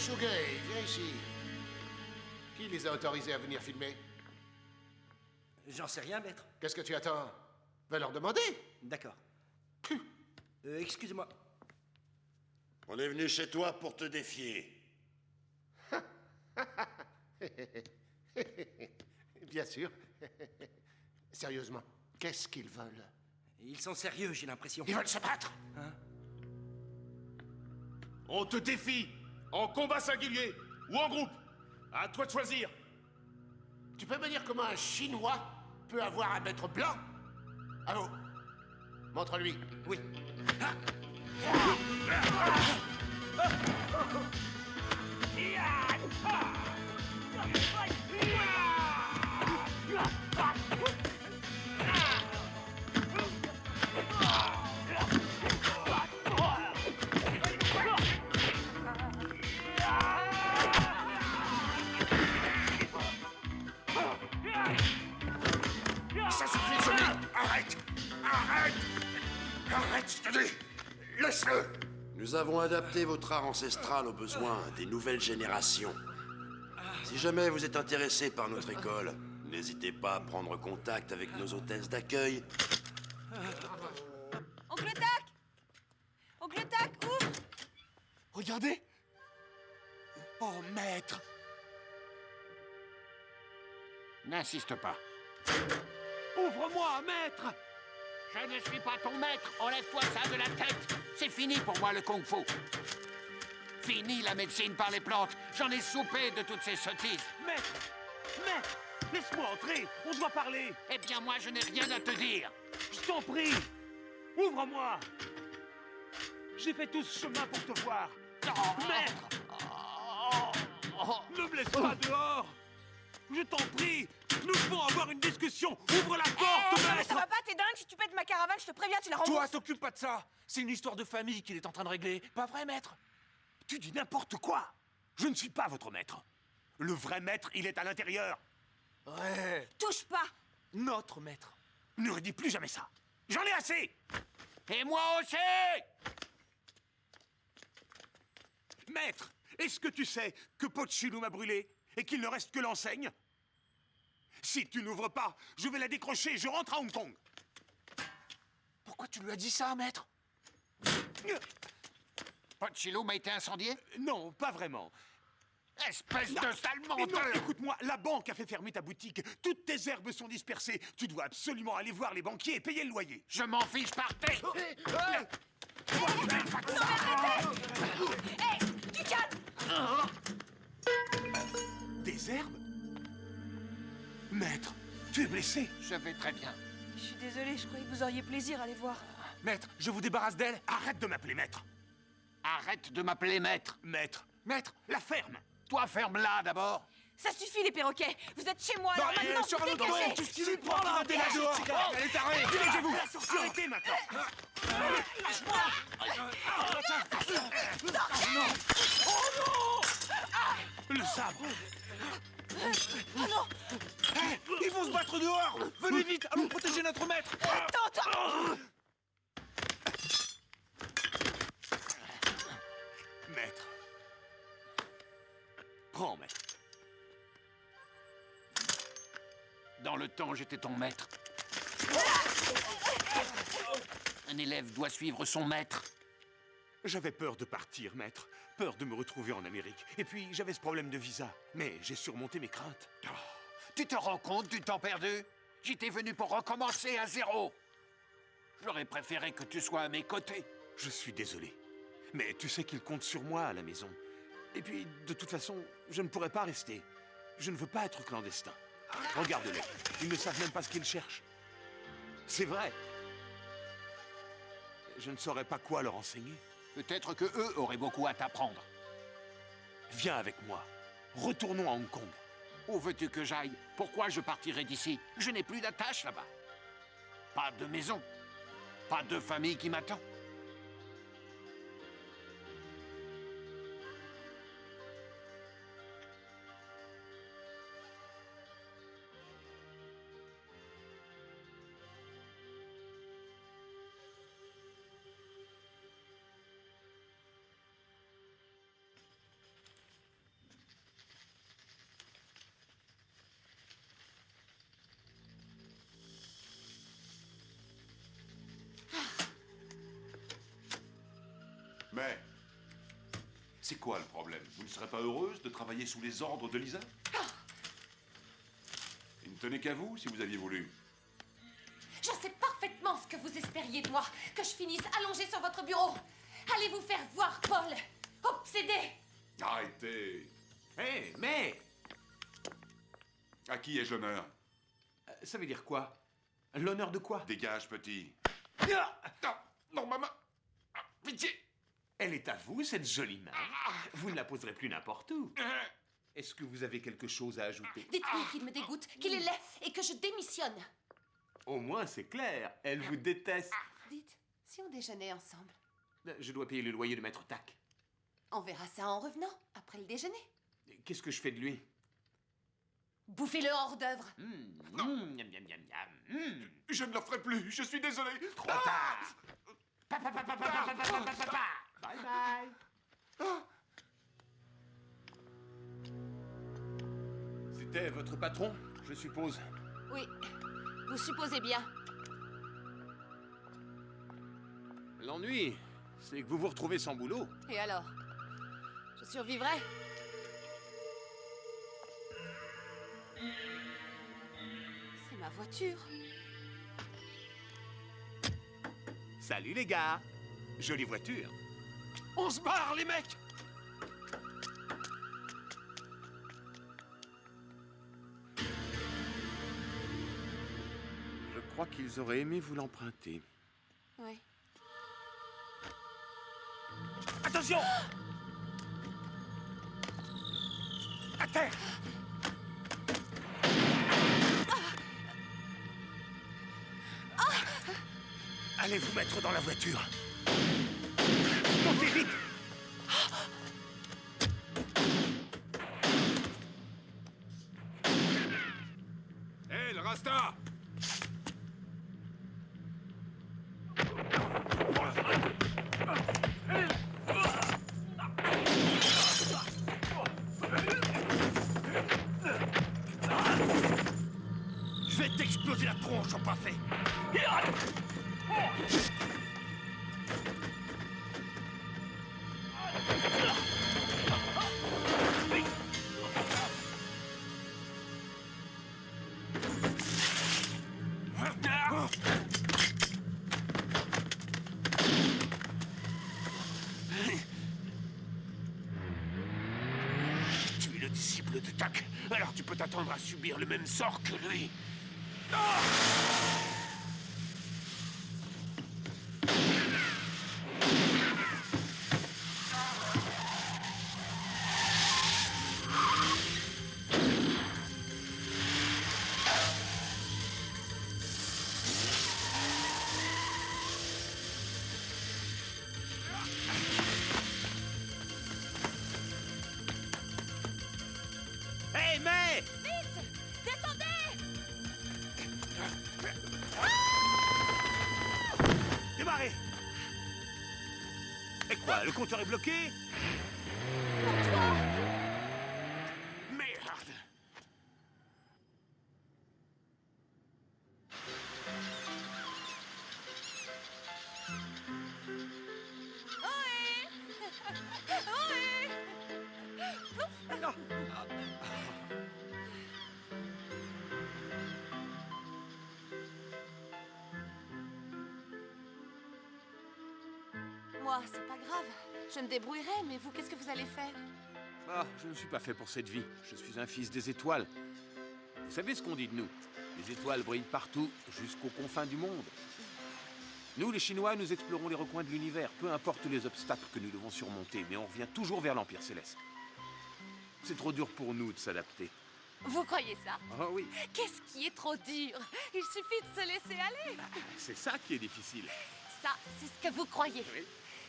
Shugei, viens ici. Qui les a autorisés à venir filmer? J'en sais rien, maître. Qu'est-ce que tu attends? Va leur demander. D'accord. Excusez-moi. On est venu chez toi pour te défier. Bien sûr. Sérieusement, qu'est-ce qu'ils veulent? Ils sont sérieux, j'ai l'impression. Ils veulent se battre? Hein? On te défie, en combat singulier ou en groupe. À toi de choisir. Tu peux me dire comment un Chinois peut avoir un maître blanc? Allô? Montre-lui. Oui. Ça suffit, Johnny! Arrête! Arrête! Arrête, je te dis! Laisse-le! Nous avons adapté votre art ancestral aux besoins des nouvelles générations. Si jamais vous êtes intéressé par notre école, n'hésitez pas à prendre contact avec nos hôtesses d'accueil. Oncle Tac! Oncle Tac, ouvre! Regardez! Oh, maître! N'insiste pas. Ouvre-moi, maître! Je ne suis pas ton maître. Enlève-toi ça de la tête. C'est fini pour moi le kung-fu. Fini la médecine par les plantes. J'en ai soupé de toutes ces sottises. Maître! Maître! Laisse-moi entrer! On doit parler! Eh bien, moi, je n'ai rien à te dire. Je t'en prie! Ouvre-moi! J'ai fait tout ce chemin pour te voir! Maître! Ne me laisse pas dehors! Je t'en prie! Nous devons avoir une discussion! Ouvre la porte, Non mais maître! ça va pas, t'es dingue, si tu pètes ma caravane, je te préviens, tu la rembourses. Toi, t'occupe pas de ça. C'est une histoire de famille qu'il est en train de régler. Pas vrai, maître? Tu dis n'importe quoi! Je ne suis pas votre maître! Le vrai maître, il est à l'intérieur! Ouais! Touche pas! Notre maître! Ne redis plus jamais ça! J'en ai assez! Et moi aussi! Maître, est-ce que tu sais que Pochilou m'a brûlé et qu'il ne reste que l'enseigne? Si tu n'ouvres pas, je vais la décrocher et je rentre à Hong Kong. Pourquoi tu lui as dit ça, maître? Pochilou m'a été incendié? Non, pas vraiment. Espèce de sale Mais menteur! non, écoute-moi, la banque a fait fermer ta boutique. Toutes tes herbes sont dispersées. Tu dois absolument aller voir les banquiers et payer le loyer. Je m'en fiche, partez! Hé, tu calmes! Des herbes? Maître, tu es blessé? Je vais très bien. Je suis désolée, je croyais que vous auriez plaisir à les voir. Maître, je vous débarrasse d'elle. Arrête de m'appeler maître. Arrête de m'appeler maître. Maître, maître, la ferme. Toi, ferme-la d'abord. Ça suffit les perroquets. Vous êtes chez moi, Non, alors maintenant sur un vous autre dégagez. banc, qu'est-ce qu'il lui prend là? Arrêtez là dehors. Elle est tarée. Dégagez-vous. Arrêtez maintenant. Le sabre. Oh non! Ils vont se battre dehors. Venez vite, allons protéger notre maître. Attends! Maître. Prends, maître. Dans le temps, j'étais ton maître. Un élève doit suivre son maître. J'avais peur de partir, maître. Peur de me retrouver en Amérique. Et puis, j'avais ce problème de visa. Mais j'ai surmonté mes craintes. Oh, tu te rends compte du temps perdu? J'étais venu pour recommencer à zéro. J'aurais préféré que tu sois à mes côtés. Je suis désolé. Mais tu sais qu'ils comptent sur moi à la maison. Et puis, de toute façon, je ne pourrais pas rester. Je ne veux pas être clandestin. Regarde-les. Ils ne savent même pas ce qu'ils cherchent. C'est vrai. Je ne saurais pas quoi leur enseigner. Peut-être que eux auraient beaucoup à t'apprendre. Viens avec moi. Retournons à Hong Kong. Où veux-tu que j'aille? Pourquoi je partirai d'ici? Je n'ai plus d'attache là-bas. Pas de maison. Pas de famille qui m'attend. C'est quoi le problème? Vous ne serez pas heureuse de travailler sous les ordres de Lisa? Il ne tenait qu'à vous, si vous aviez voulu. Je sais parfaitement ce que vous espériez de moi, que je finisse allongée sur votre bureau. Allez vous faire voir, Paul. Obsédé. Arrêtez. Hé, mais À qui ai-je l'honneur? ça veut dire quoi? L'honneur de quoi? Dégage, petit. Non, non, maman. Pitié. Elle est à vous, cette jolie main. Vous ne la poserez plus n'importe où. Est-ce que vous avez quelque chose à ajouter? Dites-lui qu'il me dégoûte, qu'il est laid et que je démissionne. Au moins, c'est clair. Elle vous déteste. Dites, si on déjeunait ensemble, Je dois payer le loyer de Maître Tac. on verra ça en revenant, après le déjeuner. Qu'est-ce que je fais de lui? Bouffez-le hors d'œuvre. Miam, miam, miam, miam. Je ne le ferai plus, je suis désolé. Trop tard. Bye bye. C'était votre patron, je suppose. Oui, vous supposez bien. L'ennui, c'est que vous vous retrouvez sans boulot. Et alors? Je survivrai? C'est ma voiture. Salut les gars. Jolie voiture. On se barre, les mecs! Je crois qu'ils auraient aimé vous l'emprunter. Oui. Attention! À terre! Allez vous mettre dans la voiture. Montez vite! Hé, le Rasta! Je vais t'exploser la tronche en pas fait. Tu es le disciple de Tac, alors tu peux t'attendre à subir le même sort que lui. Hé, mais! Vite! Descendez! Démarrez! Et quoi, le compteur est bloqué? Merde! Moi, c'est pas grave. Je me débrouillerai, mais vous, qu'est-ce que vous allez faire? Ah, je ne suis pas fait pour cette vie. Je suis un fils des étoiles. Vous savez ce qu'on dit de nous? Les étoiles brillent partout, jusqu'aux confins du monde. Nous, les Chinois, nous explorons les recoins de l'univers, peu importe les obstacles que nous devons surmonter, mais on revient toujours vers l'Empire Céleste. C'est trop dur pour nous de s'adapter. Vous croyez ça? Oh oui, Qu'est-ce qui est trop dur? Il suffit de se laisser aller. c'est ça qui est difficile. Ça, c'est ce que vous croyez.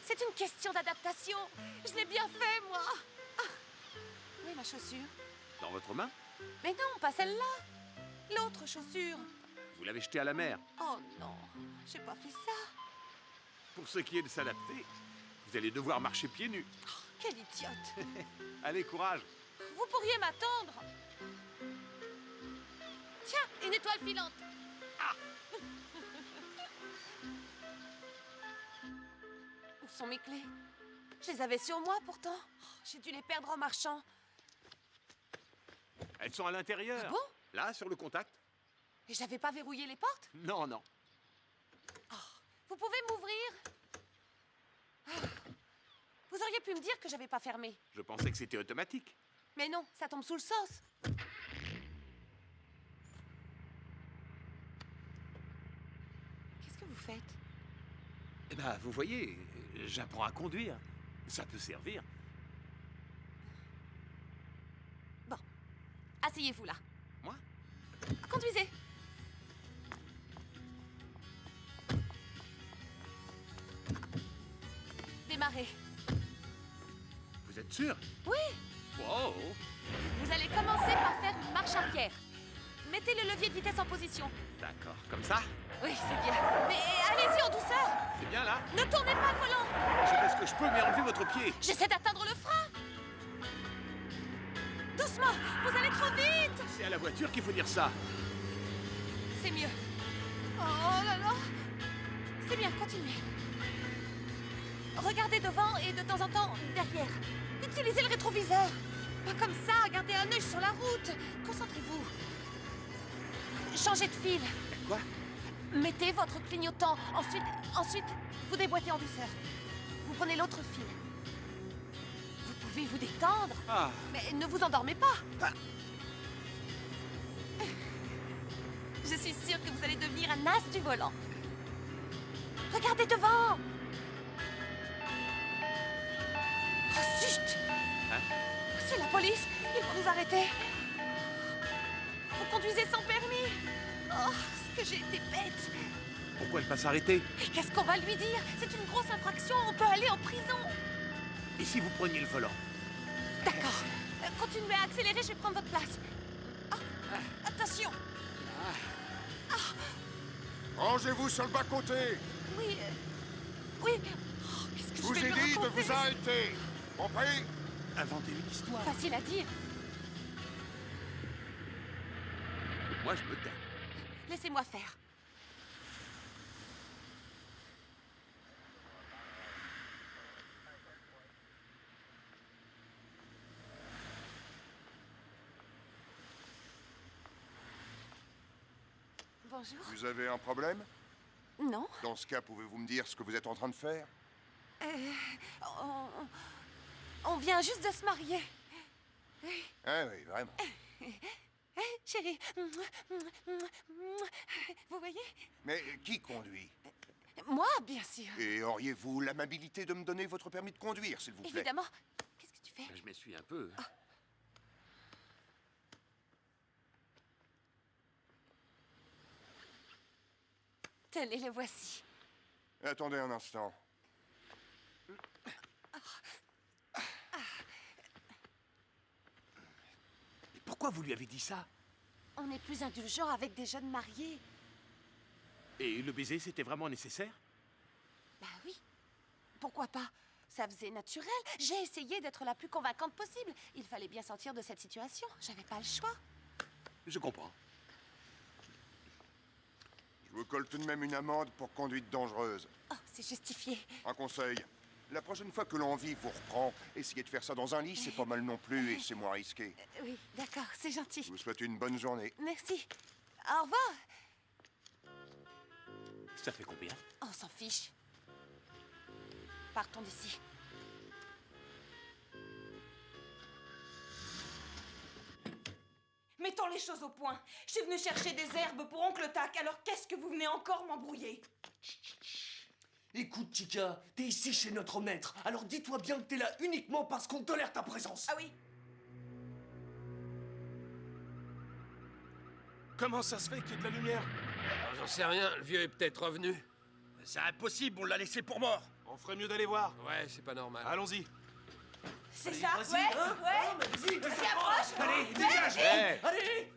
C'est une question d'adaptation. Je l'ai bien fait, moi. Ah. Où est ma chaussure? Dans votre main, Mais non, pas celle-là. L'autre chaussure. vous l'avez jetée à la mer. Oh non, j'ai pas fait ça. Pour ce qui est de s'adapter, vous allez devoir marcher pieds nus. Quelle idiote. Allez, courage. Vous pourriez m'attendre. Tiens, une étoile filante. Ah. Où sont mes clés? Je les avais sur moi, pourtant. Oh, j'ai dû les perdre en marchant. Elles sont à l'intérieur. Ah bon? Là, sur le contact. Et j'avais pas verrouillé les portes? Non, non. Vous pouvez m'ouvrir? Ah. Vous auriez pu me dire que j'avais pas fermé. Je pensais que c'était automatique. Mais non, ça tombe sous le sens. Qu'est-ce que vous faites? Eh ben, vous voyez, j'apprends à conduire. Ça peut servir. Bon, asseyez-vous là. Moi? Conduisez. Démarrez. Vous êtes sûr? Oui. Wow! Vous allez commencer par faire une marche arrière. Mettez le levier de vitesse en position. D'accord, comme ça? Oui, c'est bien. Mais allez-y en douceur. C'est bien là? Ne tournez pas le volant. Je fais ce que je peux, mais enlevez votre pied. J'essaie d'atteindre le frein. Doucement, vous allez trop vite. C'est à la voiture qu'il faut dire ça. C'est mieux. Oh là là. C'est bien, continuez. Regardez devant et de temps en temps derrière. Utilisez le rétroviseur. Pas comme ça, gardez un œil sur la route. Concentrez-vous. Changez de fil. Quoi? Mettez votre clignotant. Ensuite, vous déboîtez en douceur. Vous prenez l'autre fil. Vous pouvez vous détendre. Ah. Mais ne vous endormez pas. Je suis sûre que vous allez devenir un as du volant. Regardez devant. Oh, zut! C'est la police. Ils vont nous arrêter. Vous conduisez sans permis. Oh, ce que j'ai été bête. Pourquoi elle pas s'arrêter? Et qu'est-ce qu'on va lui dire? C'est une grosse infraction. On peut aller en prison. Et si vous preniez le volant? D'accord. Continuez à accélérer, je vais prendre votre place. Attention. Rangez-vous sur le bas-côté. Oui. Oui. Oh, qu'est-ce que Je je vous vais ai lui dit de raconter? vous arrêter. Compris? Inventez une histoire. Facile à dire. Moi, je me tais. Laissez-moi faire. Bonjour. Vous avez un problème? Non. Dans ce cas, pouvez-vous me dire ce que vous êtes en train de faire? On vient juste de se marier. Oui. Ah oui, vraiment. Chérie. Vous voyez? Mais qui conduit? Moi, bien sûr. Et auriez-vous l'amabilité de me donner votre permis de conduire, s'il vous plaît? Évidemment. Qu'est-ce que tu fais? Je m'essuie un peu. Tenez, le voici. Attendez un instant. Et pourquoi vous lui avez dit ça? On est plus indulgent avec des jeunes mariés. Et le baiser, c'était vraiment nécessaire? Bah oui. Pourquoi pas? Ça faisait naturel. J'ai essayé d'être la plus convaincante possible. Il fallait bien sortir de cette situation. J'avais pas le choix. Je comprends. Je vous colle tout de même une amende pour conduite dangereuse. Oh, c'est justifié. Un conseil. La prochaine fois que l'envie vous reprend, essayez de faire ça dans un lit, c'est pas mal non plus et c'est moins risqué. Oui, d'accord, c'est gentil. Je vous souhaite une bonne journée. Merci. Au revoir. Ça fait combien? On s'en fiche. Partons d'ici. Mettons les choses au point. Je suis venue chercher des herbes pour Oncle Tac, alors qu'est-ce que vous venez encore m'embrouiller? Écoute, Chica, t'es ici chez notre maître, alors dis-toi bien que t'es là uniquement parce qu'on tolère ta présence. Ah oui? Comment ça se fait qu'il y ait de la lumière? J'en sais rien, le vieux est peut-être revenu. C'est impossible, on l'a laissé pour mort. On ferait mieux d'aller voir. Ouais, c'est pas normal. Allons-y. C'est Allez, ça? vas-y, Ouais, hein. ouais. Oh, mais vas-y, Vas-y, approche. Allez, Ouais, dégage. vas-y. Allez.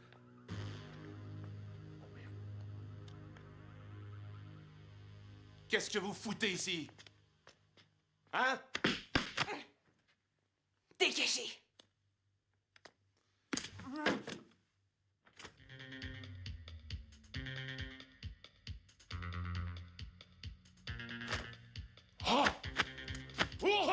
Qu'est-ce que vous foutez ici? Hein? Dégagez. Oh! Oh!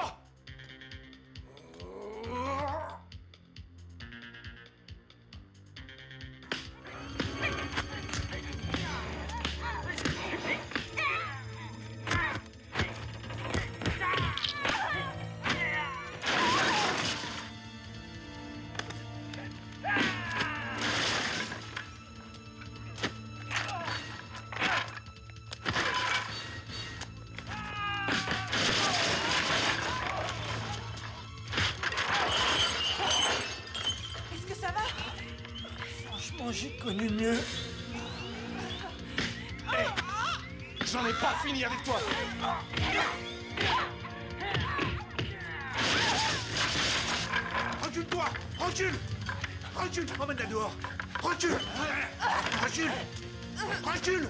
J'en ai pas fini avec toi. Recule-toi. Recule. Recule. Emmène-la dehors. Recule. Recule. Recule.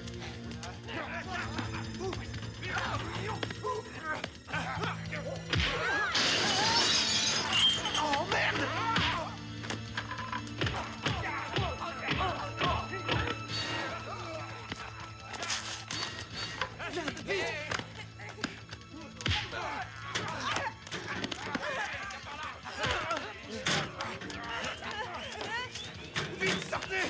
Oh merde! Vite, sortez!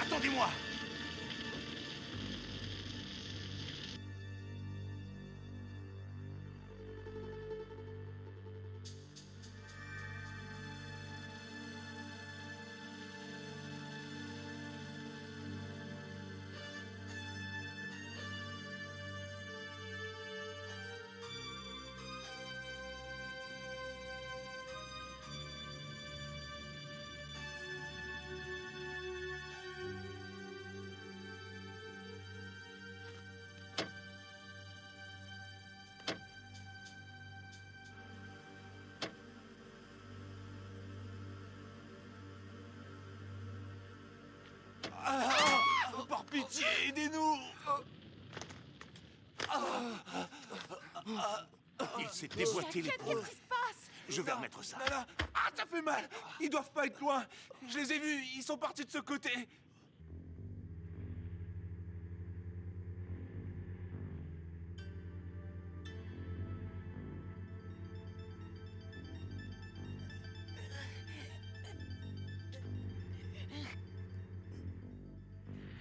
Attendez-moi! Par pitié, aidez-nous! Il s'est déboîté l'épaule. Qu'est-ce qui se passe? Je vais remettre ça. Nana. Ah, ça fait mal. Ils doivent pas être loin. Je les ai vus, ils sont partis de ce côté.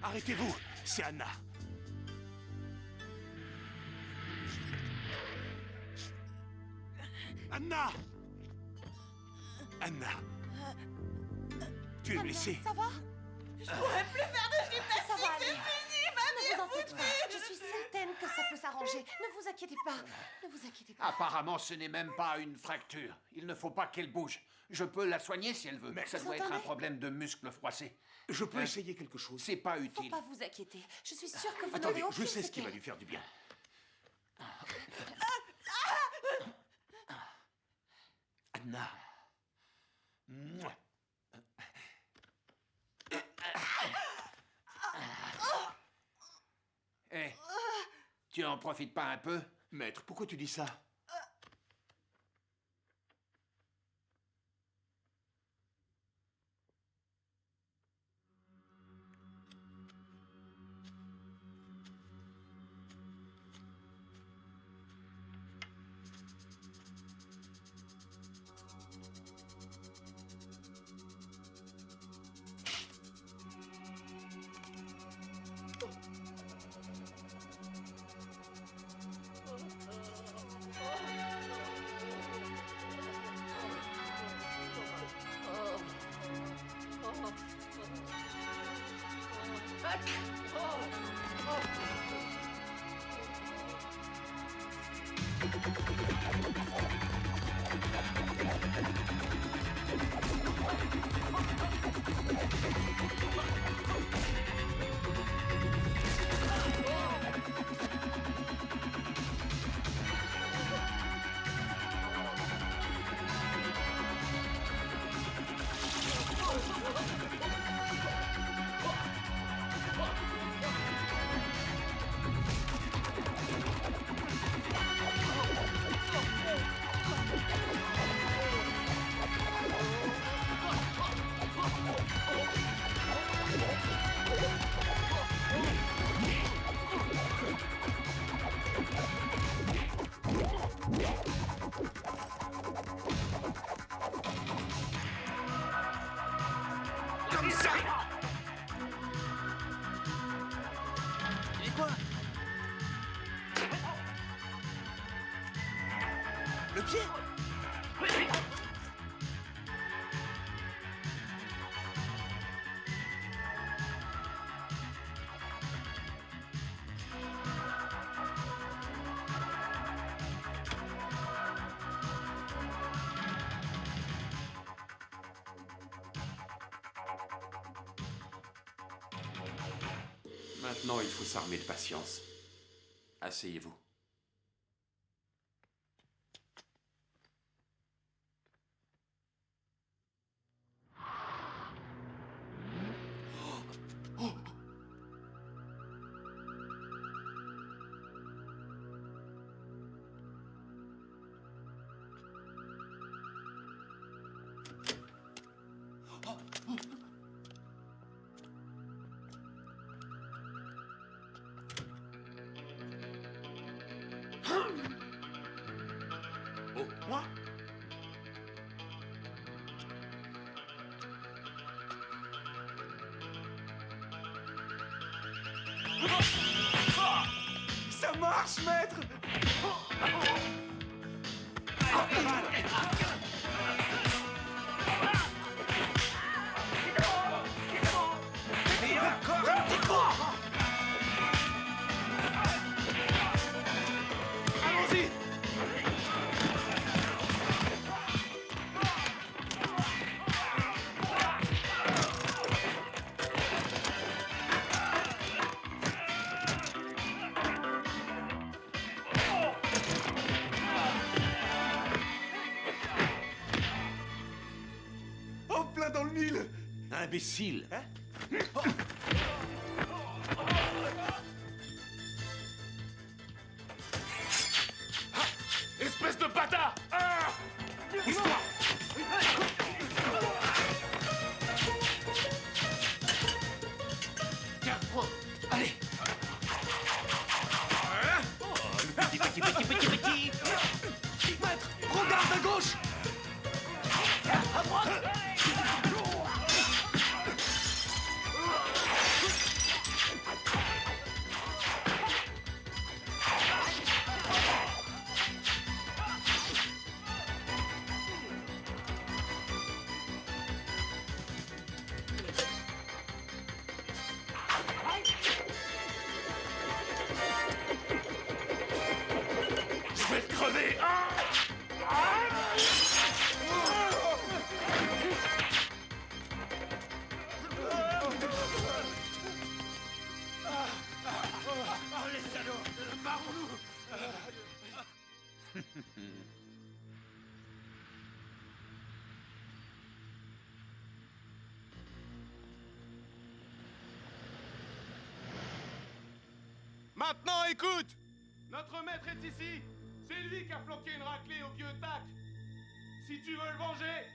Arrêtez-vous, c'est Anna. Anna! Anna! Tu es blessée? Ça va? Je pourrais plus faire de gymnastique, Ça va c'est aller. fini, Ne vous ma en faites vie pas. Je suis certaine que ça peut s'arranger. Ne vous inquiétez pas. Ne vous inquiétez pas. Apparemment, ce n'est même pas une fracture. Il ne faut pas qu'elle bouge. Je peux la soigner si elle veut. Mais ça vous doit être un entendez? problème de muscle froissé. Je peux Hein? essayer quelque chose. C'est pas Faut utile. pas vous inquiéter. Je suis sûre que vous Attendez, n'aurez aucune je sais ce qui va séquelle. lui faire du bien. Anna. Mouah. Eh, tu en profites pas un peu? Maître, pourquoi tu dis ça? Comme ça! Et quoi? Le pied? Maintenant, il faut s'armer de patience. Asseyez-vous. Oh, moi? Ça marche, maître! Allons-y! En plein dans le mille! Imbécile! Espèce de bâtard! Ah! Tiens, prends. Allez. Petit. Maître, regarde à gauche! À droite! Je vais te crever! Oh, les salauds! Barrons-nous! Maintenant, écoute! Notre maître est ici! C'est lui qui a planqué une raclée au vieux tac! Si tu veux le venger,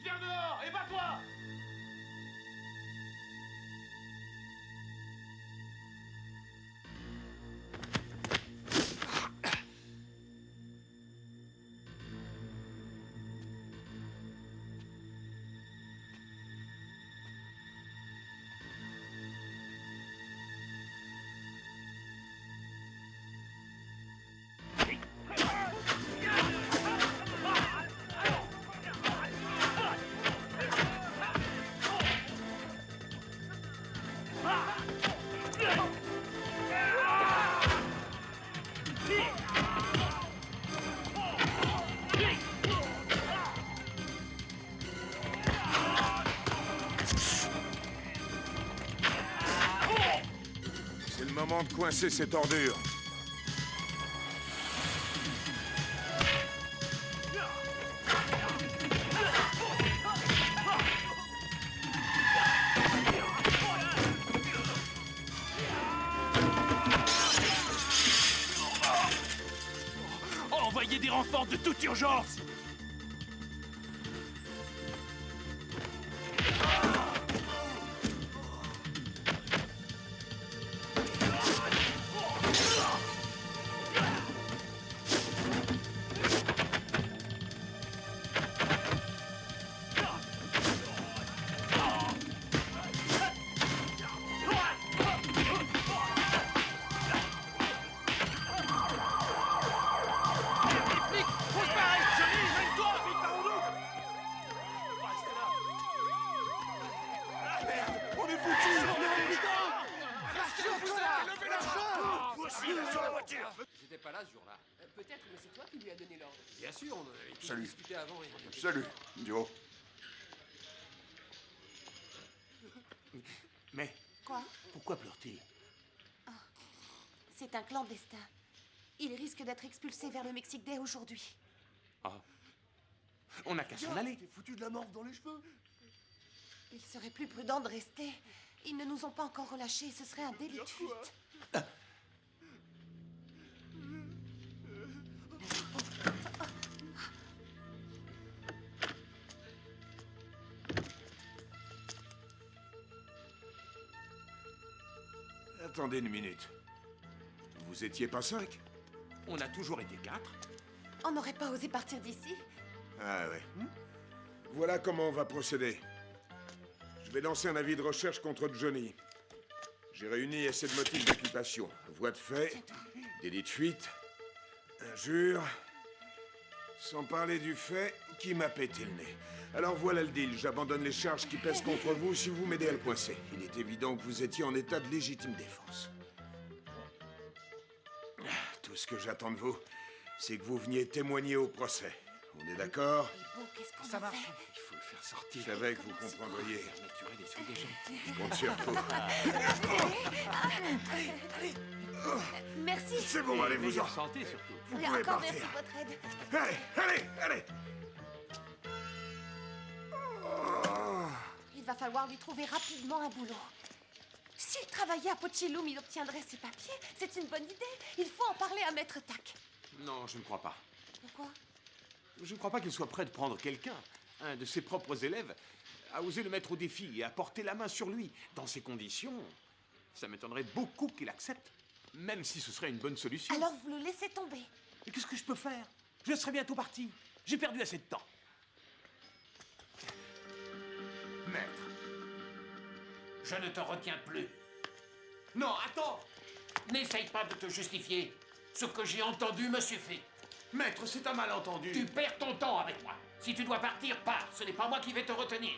viens dehors et bats-toi! C'est le moment de coincer cette ordure. Envoyez des renforts de toute urgence! J'étais pas là ce jour-là. Peut-être, mais c'est toi qui lui as donné l'ordre. Bien sûr, on avait tous Salut. discuté avant et on était- Salut, Dio. Mais Quoi? pourquoi pleure-t-il? C'est un clandestin. Il risque d'être expulsé vers le Mexique dès aujourd'hui. Ah. On n'a qu'à s'en aller. T'es foutu de la morve dans les cheveux. Il serait plus prudent de rester. Ils ne nous ont pas encore relâchés. Ce serait un délit de fuite. Attendez une minute. Vous étiez pas 5? On a toujours été 4. On n'aurait pas osé partir d'ici. Ah ouais. Voilà comment on va procéder. Je vais lancer un avis de recherche contre Johnny. J'ai réuni assez de motifs d'occupation. Voie de fait, délit de fuite, injure, sans parler du fait qui m'a pété le nez. Alors voilà le deal, j'abandonne les charges qui pèsent contre vous si vous m'aidez à le coincer. Il est évident que vous étiez en état de légitime défense. Tout ce que j'attends de vous, c'est que vous veniez témoigner au procès. On est d'accord? Ça marche. Il faut le faire sortir. Je savais que vous comprendriez. Je compte sur vous. Merci. C'est bon, allez-vous-en. Santé, surtout. Vous Et pouvez encore partir. merci de votre aide. Allez. Il va falloir lui trouver rapidement un boulot. S'il travaillait à Pochilum, il obtiendrait ses papiers. C'est une bonne idée. Il faut en parler à Maître Tac. Non, je ne crois pas. Pourquoi? Je ne crois pas qu'il soit prêt de prendre quelqu'un, un de ses propres élèves, à oser le mettre au défi et à porter la main sur lui. Dans ces conditions, ça m'étonnerait beaucoup qu'il accepte, même si ce serait une bonne solution. Alors vous le laissez tomber. Et qu'est-ce que je peux faire? Je serai bientôt parti. J'ai perdu assez de temps. Maître, je ne te retiens plus. Non, attends! N'essaye pas de te justifier. Ce que j'ai entendu me suffit. Maître, c'est un malentendu. Tu perds ton temps avec moi. Si tu dois partir, pars. Ce n'est pas moi qui vais te retenir.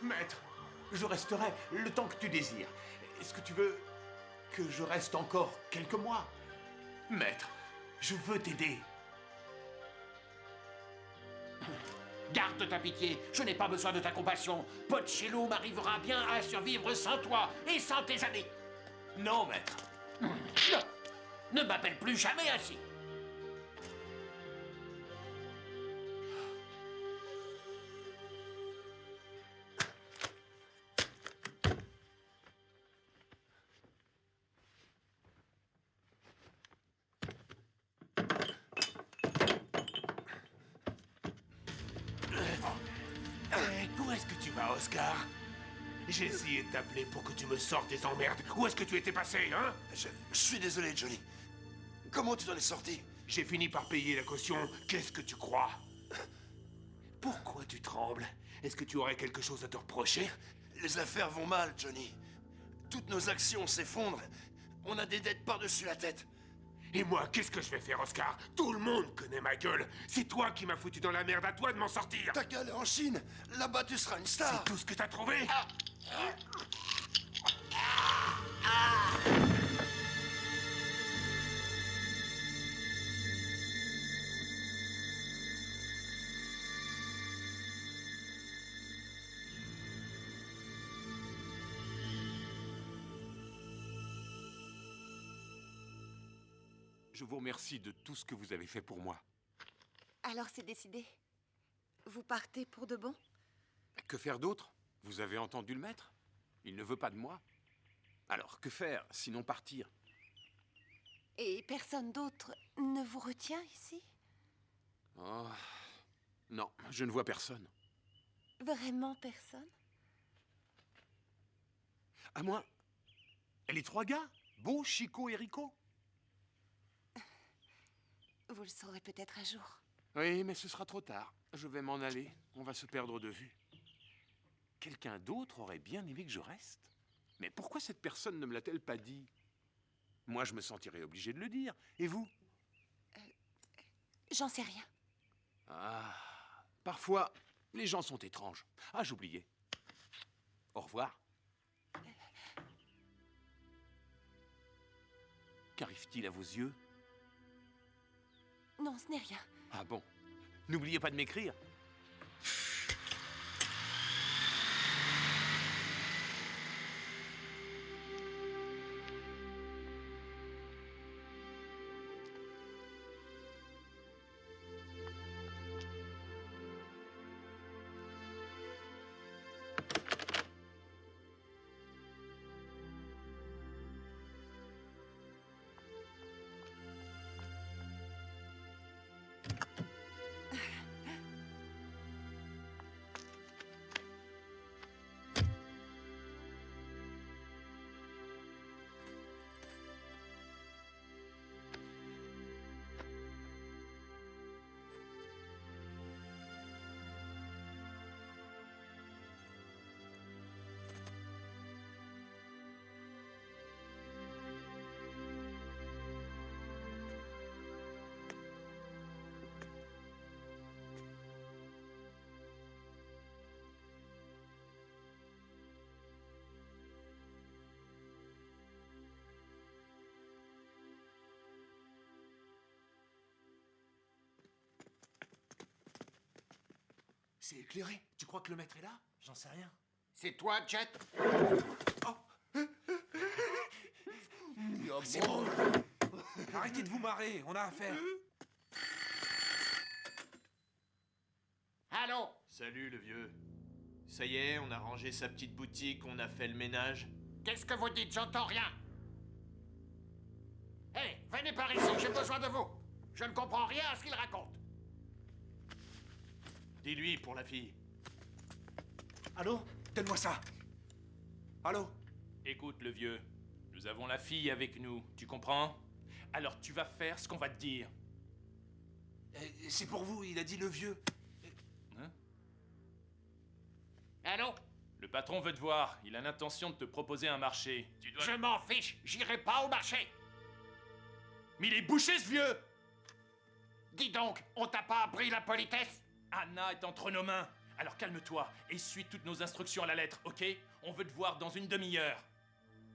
Maître, je resterai le temps que tu désires. Est-ce que tu veux que je reste encore quelques mois? Maître, je veux t'aider. Garde ta pitié. Je n'ai pas besoin de ta compassion. Pochilum arrivera bien à survivre sans toi et sans tes amis. Non, maître. Non. Ne m'appelle plus jamais ainsi. Où est-ce que tu vas, Oscar? J'ai essayé de t'appeler pour que tu me sortes des emmerdes. Où est-ce que tu étais passé, hein? Je suis désolé, Johnny. Comment tu t'en es sorti? J'ai fini par payer la caution. Qu'est-ce que tu crois? Pourquoi tu trembles? Est-ce que tu aurais quelque chose à te reprocher? Les affaires vont mal, Johnny. Toutes nos actions s'effondrent. On a des dettes par-dessus la tête. Et moi, qu'est-ce que je vais faire, Oscar? Tout le monde connaît ma gueule. C'est toi qui m'as foutu dans la merde, à toi de m'en sortir. Ta gueule est en Chine. Là-bas, tu seras une star. C'est tout ce que t'as trouvé? Je vous remercie de tout ce que vous avez fait pour moi. Alors c'est décidé. Vous partez pour de bon? Que faire d'autre? Vous avez entendu le maître? Il ne veut pas de moi. Alors, que faire, sinon partir? Et personne d'autre ne vous retient ici? Oh, non, je ne vois personne. Vraiment personne? À moi? Et les 3 gars? Beau, Chico et Rico? Vous le saurez peut-être un jour. Oui, mais ce sera trop tard. Je vais m'en aller. On va se perdre de vue. Quelqu'un d'autre aurait bien aimé que je reste. Mais pourquoi cette personne ne me l'a-t-elle pas dit? Moi, je me sentirais obligé de le dire. Et vous? J'en sais rien. Ah, parfois, les gens sont étranges. Ah, j'oubliais. Au revoir. Qu'arrive-t-il à vos yeux? Non, ce n'est rien. Ah bon? N'oubliez pas de m'écrire. c'est éclairé. Tu crois que le maître est là? J'en sais rien. C'est toi, Jet? C'est bon. Arrêtez de vous marrer, on a affaire. Allô? Salut, le vieux. Ça y est, on a rangé sa petite boutique, on a fait le ménage. Qu'est-ce que vous dites? J'entends rien. Hé, venez par ici, j'ai besoin de vous. Je ne comprends rien à ce qu'il raconte. Dis-lui pour la fille. Allô? Donne-moi ça. Allô? Écoute, le vieux. Nous avons la fille avec nous, tu comprends? Alors tu vas faire ce qu'on va te dire. C'est pour vous, il a dit le vieux. Hein? Allô? Le patron veut te voir. Il a l'intention de te proposer un marché. Tu dois... Je m'en fiche, j'irai pas au marché. Mais il est bouché, ce vieux! Dis donc, on t'a pas appris la politesse? Anna est entre nos mains. Alors calme-toi et suis toutes nos instructions à la lettre, ok? On veut te voir dans une demi-heure.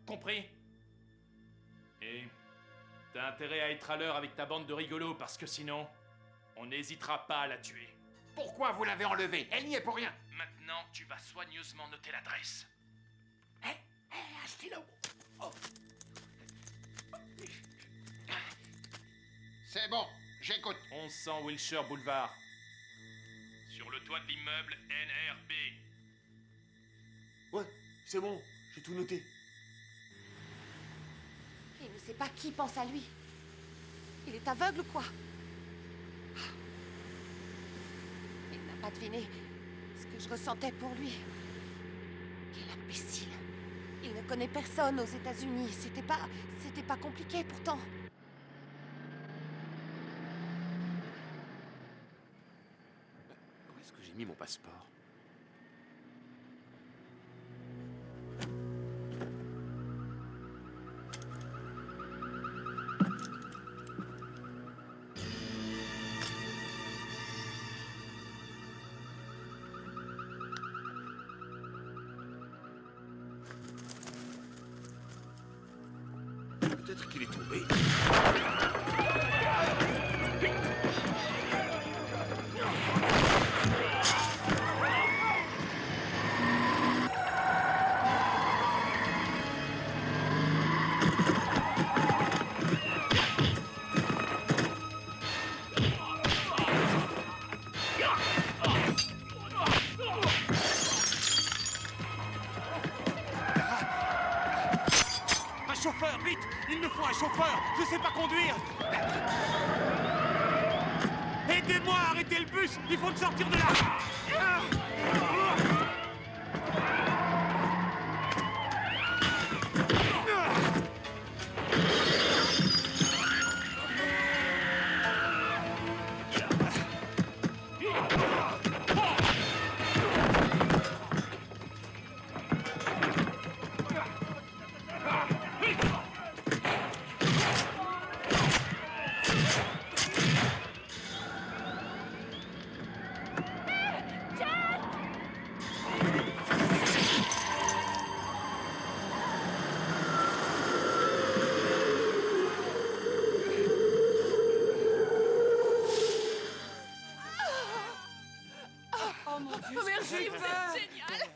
Compris? Et t'as intérêt à être à l'heure avec ta bande de rigolos parce que sinon, on n'hésitera pas à la tuer. Pourquoi vous l'avez enlevée? Elle n'y est pour rien. Maintenant, tu vas soigneusement noter l'adresse. Un stylo. Oh. C'est bon, j'écoute. 1100 Wilshire Boulevard. Sur le toit de l'immeuble NRB. Ouais, c'est bon, j'ai tout noté. Il ne sait pas qui pense à lui. Il est aveugle ou quoi? Il n'a pas deviné ce que je ressentais pour lui. Quel imbécile. Il ne connaît personne aux États-Unis. C'était pas compliqué pourtant. Où est-ce que j'ai mis mon passeport? Peut-être qu'il est tombé. Un chauffeur, vite! Il nous faut un chauffeur! Je sais pas conduire! Aidez-moi à arrêter le bus! Il faut me sortir de là! Oh mon Dieu, Merci, c'est vous êtes génial.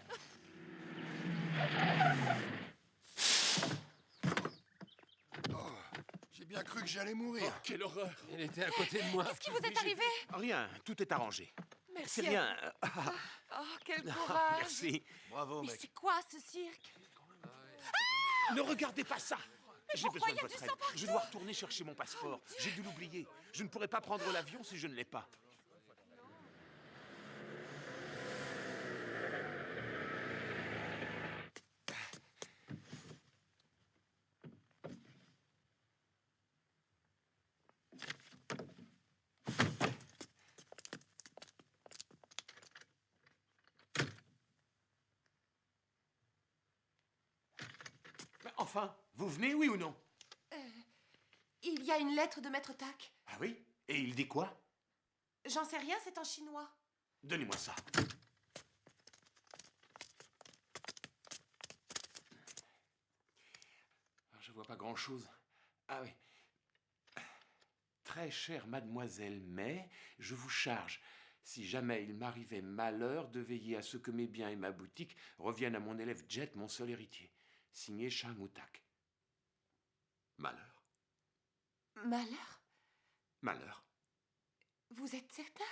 J'ai bien cru que j'allais mourir. Quelle horreur! Elle était à côté de moi. Qu'est-ce qui vous est arrivé? Rien, tout est arrangé. Merci. C'est bien. Oh, quel courage. Merci. Bravo, Mais c'est quoi ce cirque? Ne regardez pas ça. J'ai pourquoi besoin il y de a du votre sang aide. partout? Je dois retourner chercher mon passeport. J'ai dû l'oublier. Je ne pourrai pas prendre l'avion si je ne l'ai pas. Mais enfin, vous venez, oui ou non? Il y a une lettre de Maître Tak. Ah oui? Et il dit quoi? J'en sais rien, c'est en chinois. Donnez-moi ça. Je vois pas grand-chose. Ah oui. Très chère mademoiselle May, je vous charge Si jamais il m'arrivait malheur de veiller à ce que mes biens et ma boutique reviennent à mon élève Jet, mon seul héritier. Signé Shang Utak. Malheur. Malheur? Malheur. Vous êtes certain?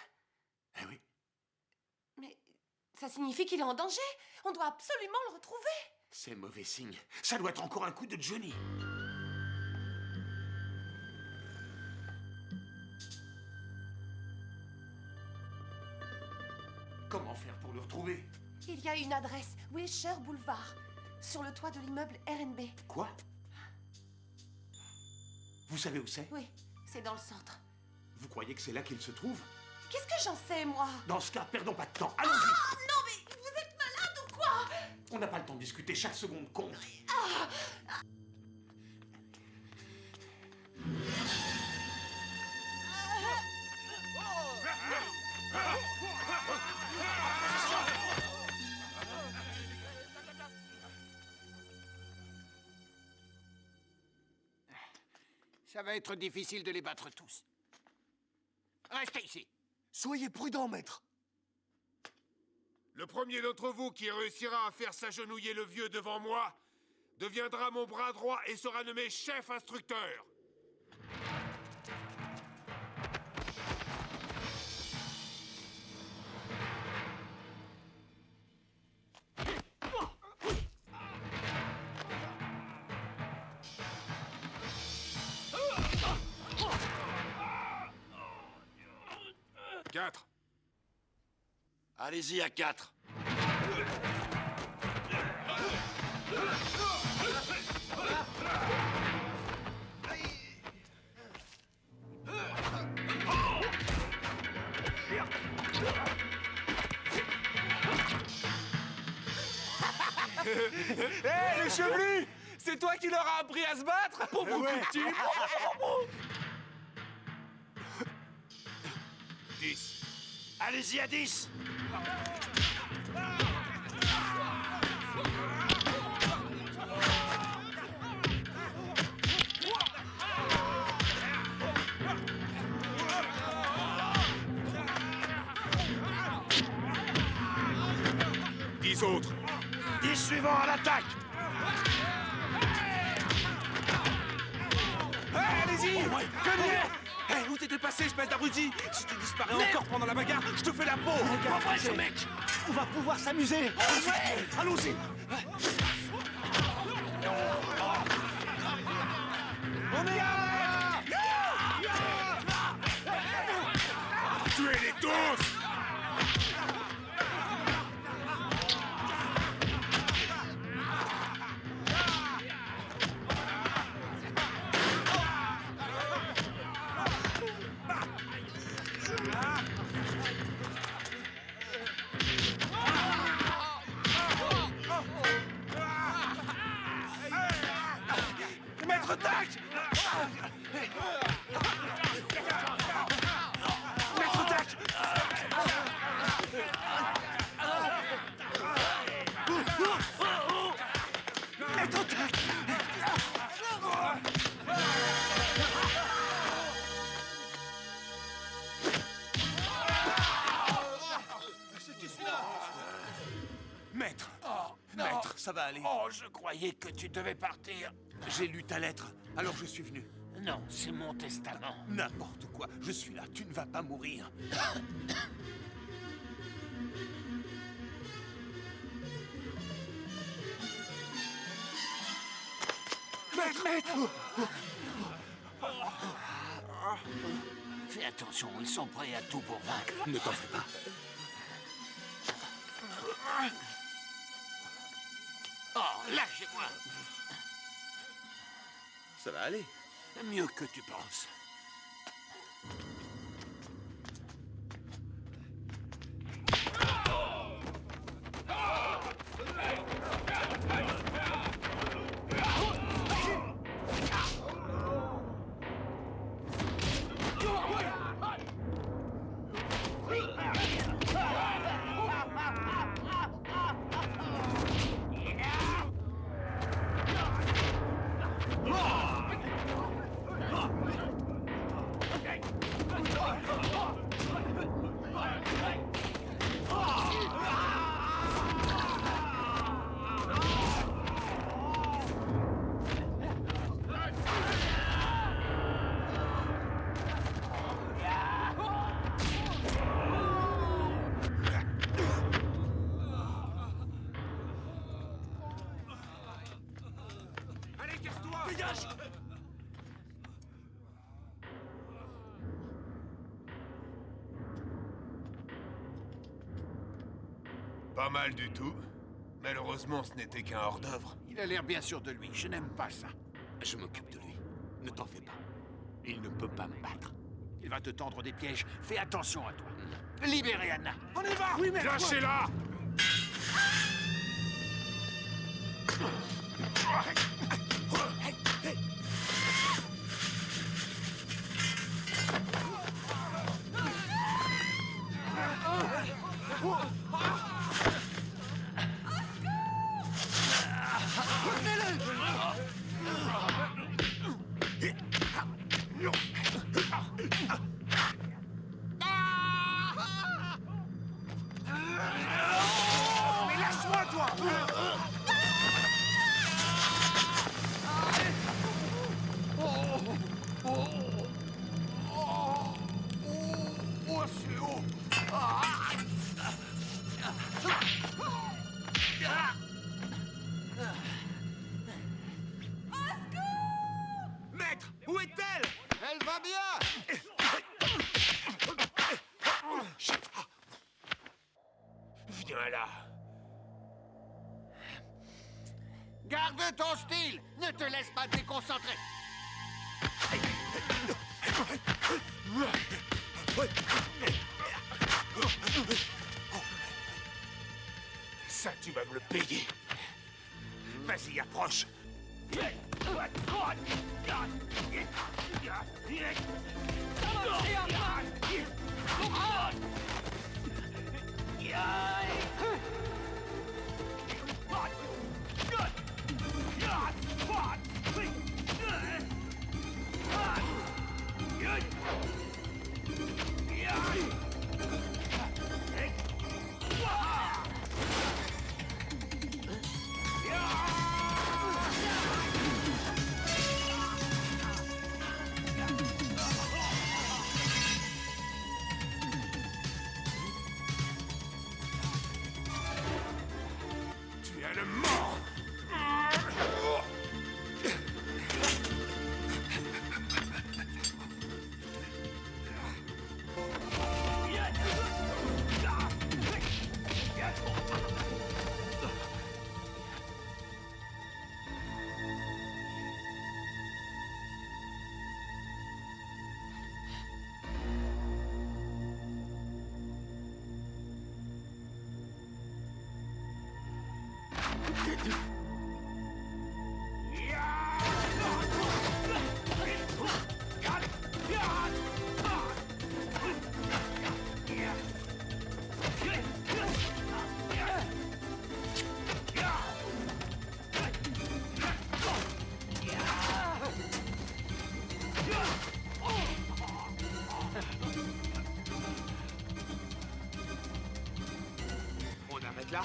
Eh oui. Mais ça signifie qu'il est en danger. On doit absolument le retrouver. C'est mauvais signe. Ça doit être encore un coup de Johnny. Comment faire pour le retrouver? Il y a une adresse, Wilshire Boulevard, sur le toit de l'immeuble RNB. Quoi? Vous savez où c'est? Oui, c'est dans le centre. Vous croyez que c'est là qu'il se trouve? Qu'est-ce que j'en sais, moi? Dans ce cas, perdons pas de temps. Allons-y! Ah, non, mais vous êtes malade ou quoi? On n'a pas le temps de discuter, chaque seconde compte. Ça va être difficile de les battre tous. Restez ici. Soyez prudent, maître. Le premier d'entre vous qui réussira à faire s'agenouiller le vieux devant moi deviendra mon bras droit et sera nommé chef instructeur. Quatre. Allez-y à 4. Hé, les chevelus! C'est toi qui leur as appris à se battre? Pauvre petit! 10. Allez-y à 10. Dix autres. 10 suivants à l'attaque. Allez-y! Cognez! Hé, où t'étais passé, espèce d'abruti? Si tu disparais encore pendant la bagarre, je te fais la peau! Regarde ce mec! On va pouvoir s'amuser! Allons-y! On est là! Tuez-les tous! Maître Tac! Maître Tac! Maître Tac! C'était celui-là! Maître! Non. Maître, ça va aller. Oh, je croyais que tu devais partir. J'ai lu ta lettre, alors je suis venu. Non, c'est mon testament. N'importe quoi, je suis là, tu ne vas pas mourir. Maître! Fais attention, ils sont prêts à tout pour vaincre. Ne t'en fais pas. Oh, lâchez-moi. Ça va aller. Mieux que tu penses. Pas mal du tout. Malheureusement, ce n'était qu'un hors-d'œuvre. Il a l'air bien sûr de lui. Je n'aime pas ça. Je m'occupe de lui. Ne t'en fais pas. Il ne peut pas me battre. Il va te tendre des pièges. Fais attention à toi. Libérez Anna. On y va! Oui, mais... Lâchez-la! Mais lâche-moi, toi! Oh, c'est haut. Maître, où est-elle? Elle va bien. Viens là. Garde ton style. Ne te laisse pas déconcentrer. Ça, tu vas me le payer. Vas-y, approche. Tu as le mort! On arrête là?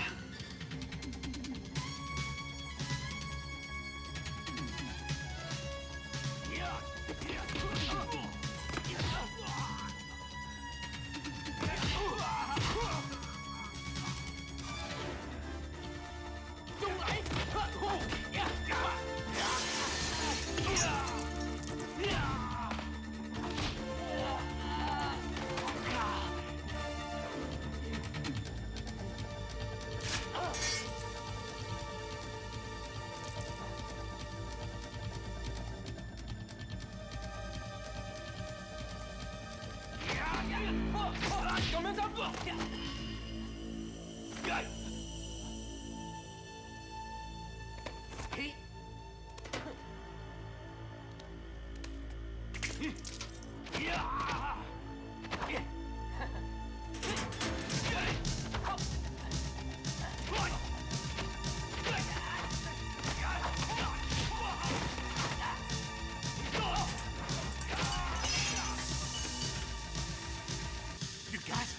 Du gaz?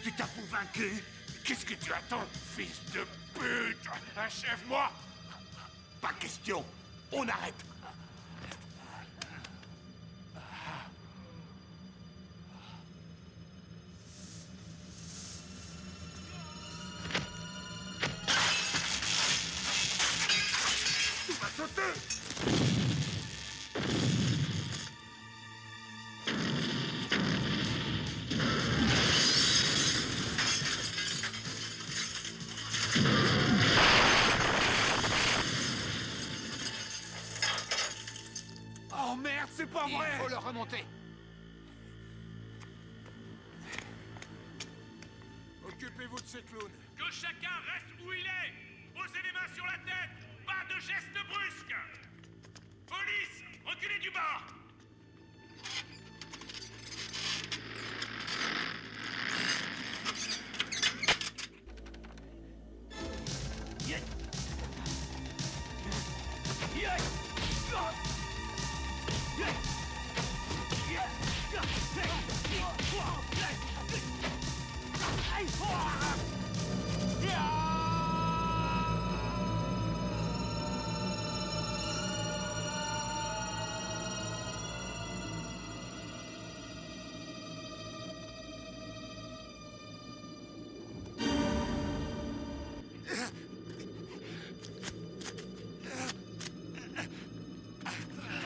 Tu t'avoues vaincu? Qu'est-ce que tu attends, fils de pute? Achève-moi! Pas question! On arrête! pas vrai. Il faut le remonter. Occupez-vous de ces clowns. Que chacun reste où il est. Posez les mains sur la tête. Pas de gestes brusques. Police, reculez du bord.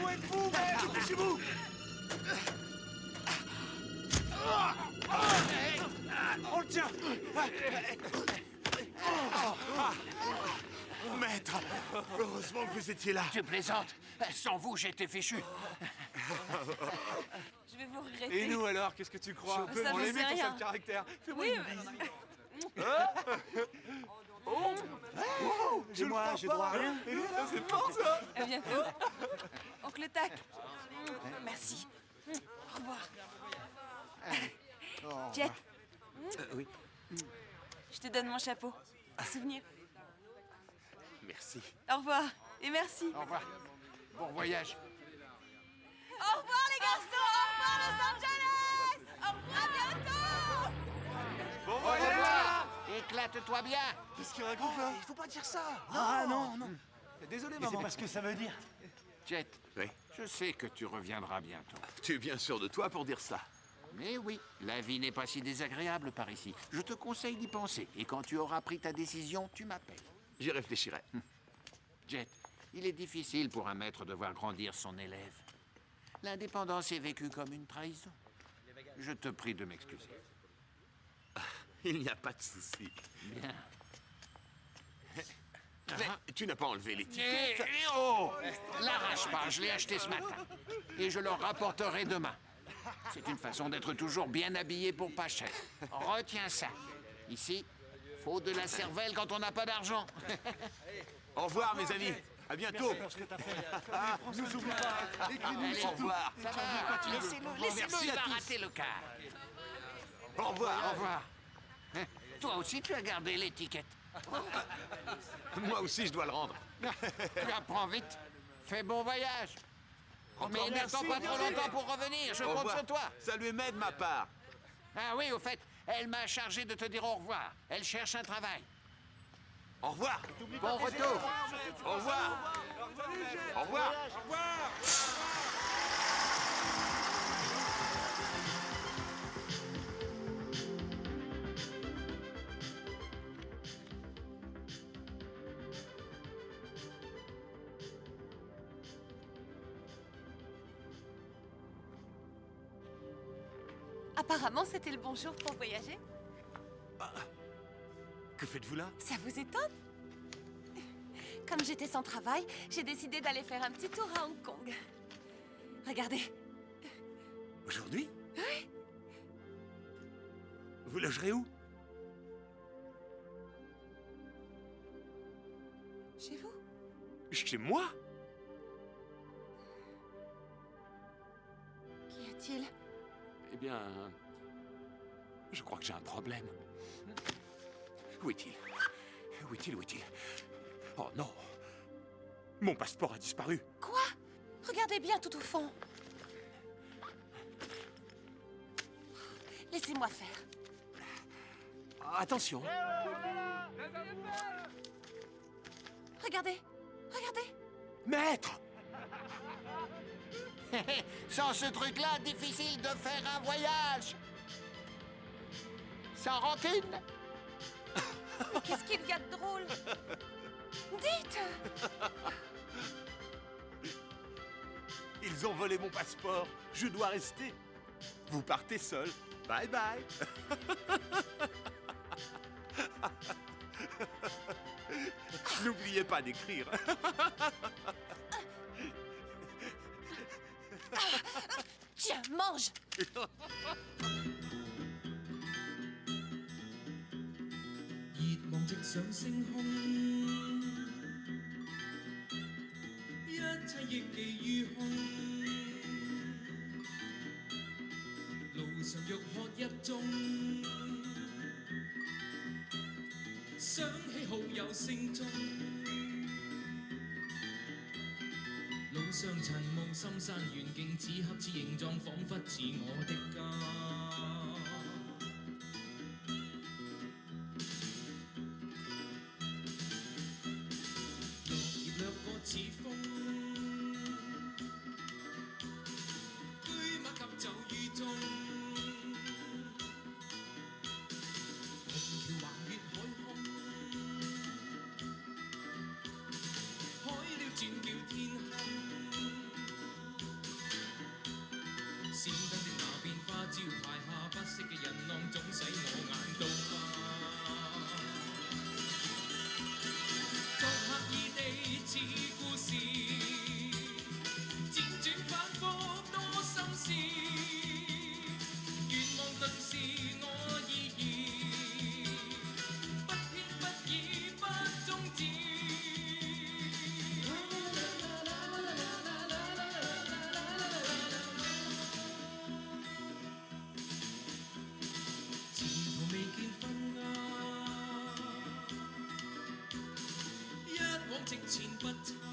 Où êtes-vous, merde? Dépêchez-vous! On le tient! Maître, heureusement que vous étiez là. Tu plaisantes? Sans vous, j'étais fichu. Je vais vous regretter. Et nous alors, qu'est-ce que tu crois? Ça, On je l'aimait sais ton rien. seul caractère. Fais-moi Oui, une mais- bise. Oh, Et moi, j'ai droit à rien. C'est fort ça. À bientôt. Oncle Tac. Merci. Au revoir. Jet. Oui. Je te donne mon chapeau. Souvenir. Merci. Au revoir. Et merci. Au revoir. Bon voyage. Au revoir les garçons. Au revoir Los Angeles. Au revoir, à bientôt. Bon Au voyage. revoir. Éclate-toi bien. Qu'est-ce qu'il raconte là? Il faut pas dire ça. Ah non, non. Désolé, Mais c'est maman. pas ce que ça veut dire. Jet, je sais que tu reviendras bientôt. Tu es bien sûr de toi pour dire ça. Mais oui, la vie n'est pas si désagréable par ici. Je te conseille d'y penser. Et quand tu auras pris ta décision, tu m'appelles. J'y réfléchirai. Jet, il est difficile pour un maître de voir grandir son élève. L'indépendance est vécue comme une trahison. Je te prie de m'excuser. Il n'y a pas de souci. Bien. Mais tu n'as pas enlevé l'étiquette. Oh! L'arrache pas, je l'ai acheté ce matin. Et je le rapporterai demain. C'est une façon d'être toujours bien habillé pour pas cher. Retiens ça. Ici, faut de la cervelle quand on n'a pas d'argent. Au revoir, mes amis. À bientôt. Merci pour ce que t'as fait. Nous oublie pas. Écris-nous Allez, surtout. au revoir. Ça va. Laissez-le, Merci il à va tous. rater le quart. Au revoir. Au revoir. Hein, toi aussi, tu as gardé l'étiquette. Moi aussi, je dois le rendre. Tu apprends vite. Fais bon voyage. Mais Encore n'attends merci, pas trop merci. longtemps pour revenir. Je Au compte revoir. sur toi. Ça lui m'aide de ma part. Ah oui, au fait, elle m'a chargé de te dire au revoir. Elle cherche un travail. Au revoir. Bon retour. Au revoir. Au revoir. Apparemment, c'était le bon jour pour voyager. Que faites-vous là? Ça vous étonne? Comme j'étais sans travail, j'ai décidé d'aller faire un petit tour à Hong Kong. Regardez. Aujourd'hui? Oui. Vous logerez où? Chez vous? Chez moi? Qu'y a-t-il? Eh bien, je crois que j'ai un problème. Où est-il? Où est-il? Où est-il? Oh non! Mon passeport a disparu. Quoi? Regardez bien tout au fond. Laissez-moi faire. Attention. Regardez. Regardez. Maître! Sans ce truc-là, difficile de faire un voyage. Sans rancune. Mais qu'est-ce qu'il y a de drôle? Dites! Ils ont volé mon passeport. Je dois rester. Vous partez seul. Bye bye. N'oubliez pas d'écrire. Mange.路上塵霧深山遠景，此刻此形狀，彷彿似我的家。落葉掠過似風，車馬急走於中。虹橋橫越海空，海鳥轉叫天空。閃燈的那邊花招牌下，不息嘅人浪總使我眼都花。作客異地似故事，輾轉反覆多心事，願望頓是我意義，不偏不倚不終止。直前不差。